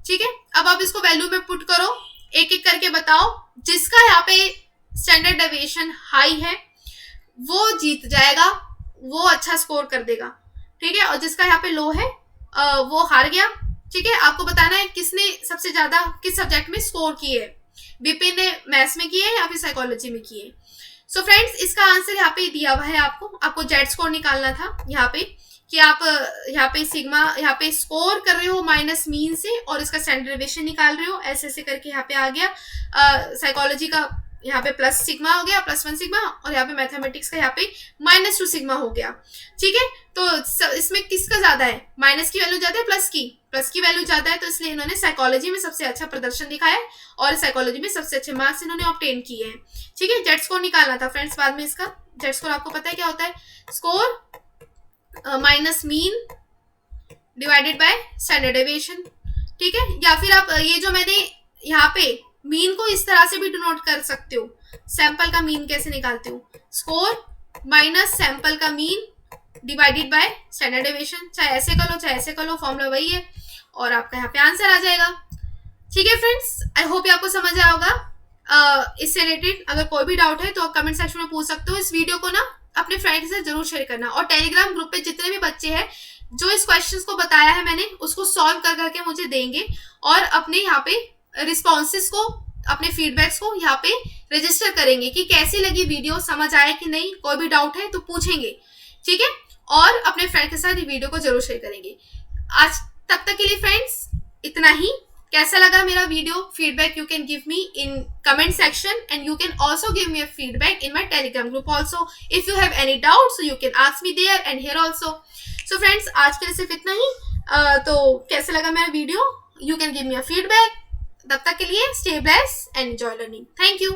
ठीक है। अब आप इसको वैल्यू में पुट करो, एक एक करके बताओ, जिसका यहाँ पे स्टैंडर्ड डेविएशन हाई है वो जीत जाएगा, वो अच्छा स्कोर कर देगा, ठीक है, और जिसका यहाँ पे लो है वो हार गया, ठीक है। आपको बताना है किसने सबसे ज्यादा किस सब्जेक्ट में स्कोर किए है, विपिन ने मैथ्स में किए या फिर साइकोलॉजी में किए। सो फ्रेंड्स, इसका आंसर यहाँ पे दिया हुआ है, आपको जेड स्कोर निकालना था यहाँ पे, कि आप यहाँ पे सिग्मा यहाँ पे स्कोर कर रहे हो माइनस मीन से और इसका स्टैंडर्ड डेविएशन निकाल रहे हो, ऐसे ऐसे करके यहाँ पे आ गया। साइकोलॉजी का यहाँ पे प्लस सिग्मा हो गया, +1 सिग्मा, और यहाँ पे मैथमेटिक्स का यहाँ पे -2 सिग्मा हो गया, ठीक है। तो इसमें किसका ज्यादा है, माइनस की वैल्यू ज्यादा है प्लस की वैल्यू ज्यादा है, तो इसलिए इन्होंने साइकोलॉजी में सबसे अच्छा प्रदर्शन दिखाया है और साइकोलॉजी में सबसे अच्छे मार्क्स इन्होंने ऑब्टेन किए हैं, ठीक है। जेड स्कोर निकालना था फ्रेंड्स बाद में, इसका जेड स्कोर आपको पता है क्या होता है, score minus mean divided by standard deviation, ठीक है। या फिर आप ये जो मैंने यहाँ पे मीन को इस तरह से भी डिनोट कर सकते हो, सैंपल का मीन कैसे निकालते हो, स्कोर माइनस सैंपल का mean divided by standard deviation, चाहे ऐसे कर लो, फॉर्मूला वही है और आपका यहाँ पे आंसर आ जाएगा, ठीक है फ्रेंड्स। आई होप ये आपको समझ आया होगा। इससे रिलेटेड अगर कोई भी डाउट है तो आप कमेंट सेक्शन में पूछ सकते हो। इस वीडियो को ना अपने फ्रेंड्स से जरूर शेयर करना, और टेलीग्राम ग्रुप पे जितने भी बच्चे हैं जो इस क्वेश्चंस को बताया है मैंने उसको सॉल्व कर करके मुझे देंगे और अपने यहाँ पे रिस्पॉन्सेस को, अपने फीडबैक्स को यहाँ पे रजिस्टर करेंगे कि कैसी लगी वीडियो, समझ आया कि नहीं, कोई भी डाउट है तो पूछेंगे, ठीक है, और अपने फ्रेंड के साथ ये वीडियो को जरूर शेयर करेंगे। आज तब तक के लिए फ्रेंड्स इतना ही। कैसा लगा मेरा video, feedback you can give me in comment section and you can also give me a feedback in my Telegram group also. If you have any doubt so you can ask me there and here also. So friends, आज के लिए सिर्फ इतना ही। तो कैसा लगा मेरा video, you can give me a feedback. तब तक के लिए stay blessed and enjoy learning. Thank you.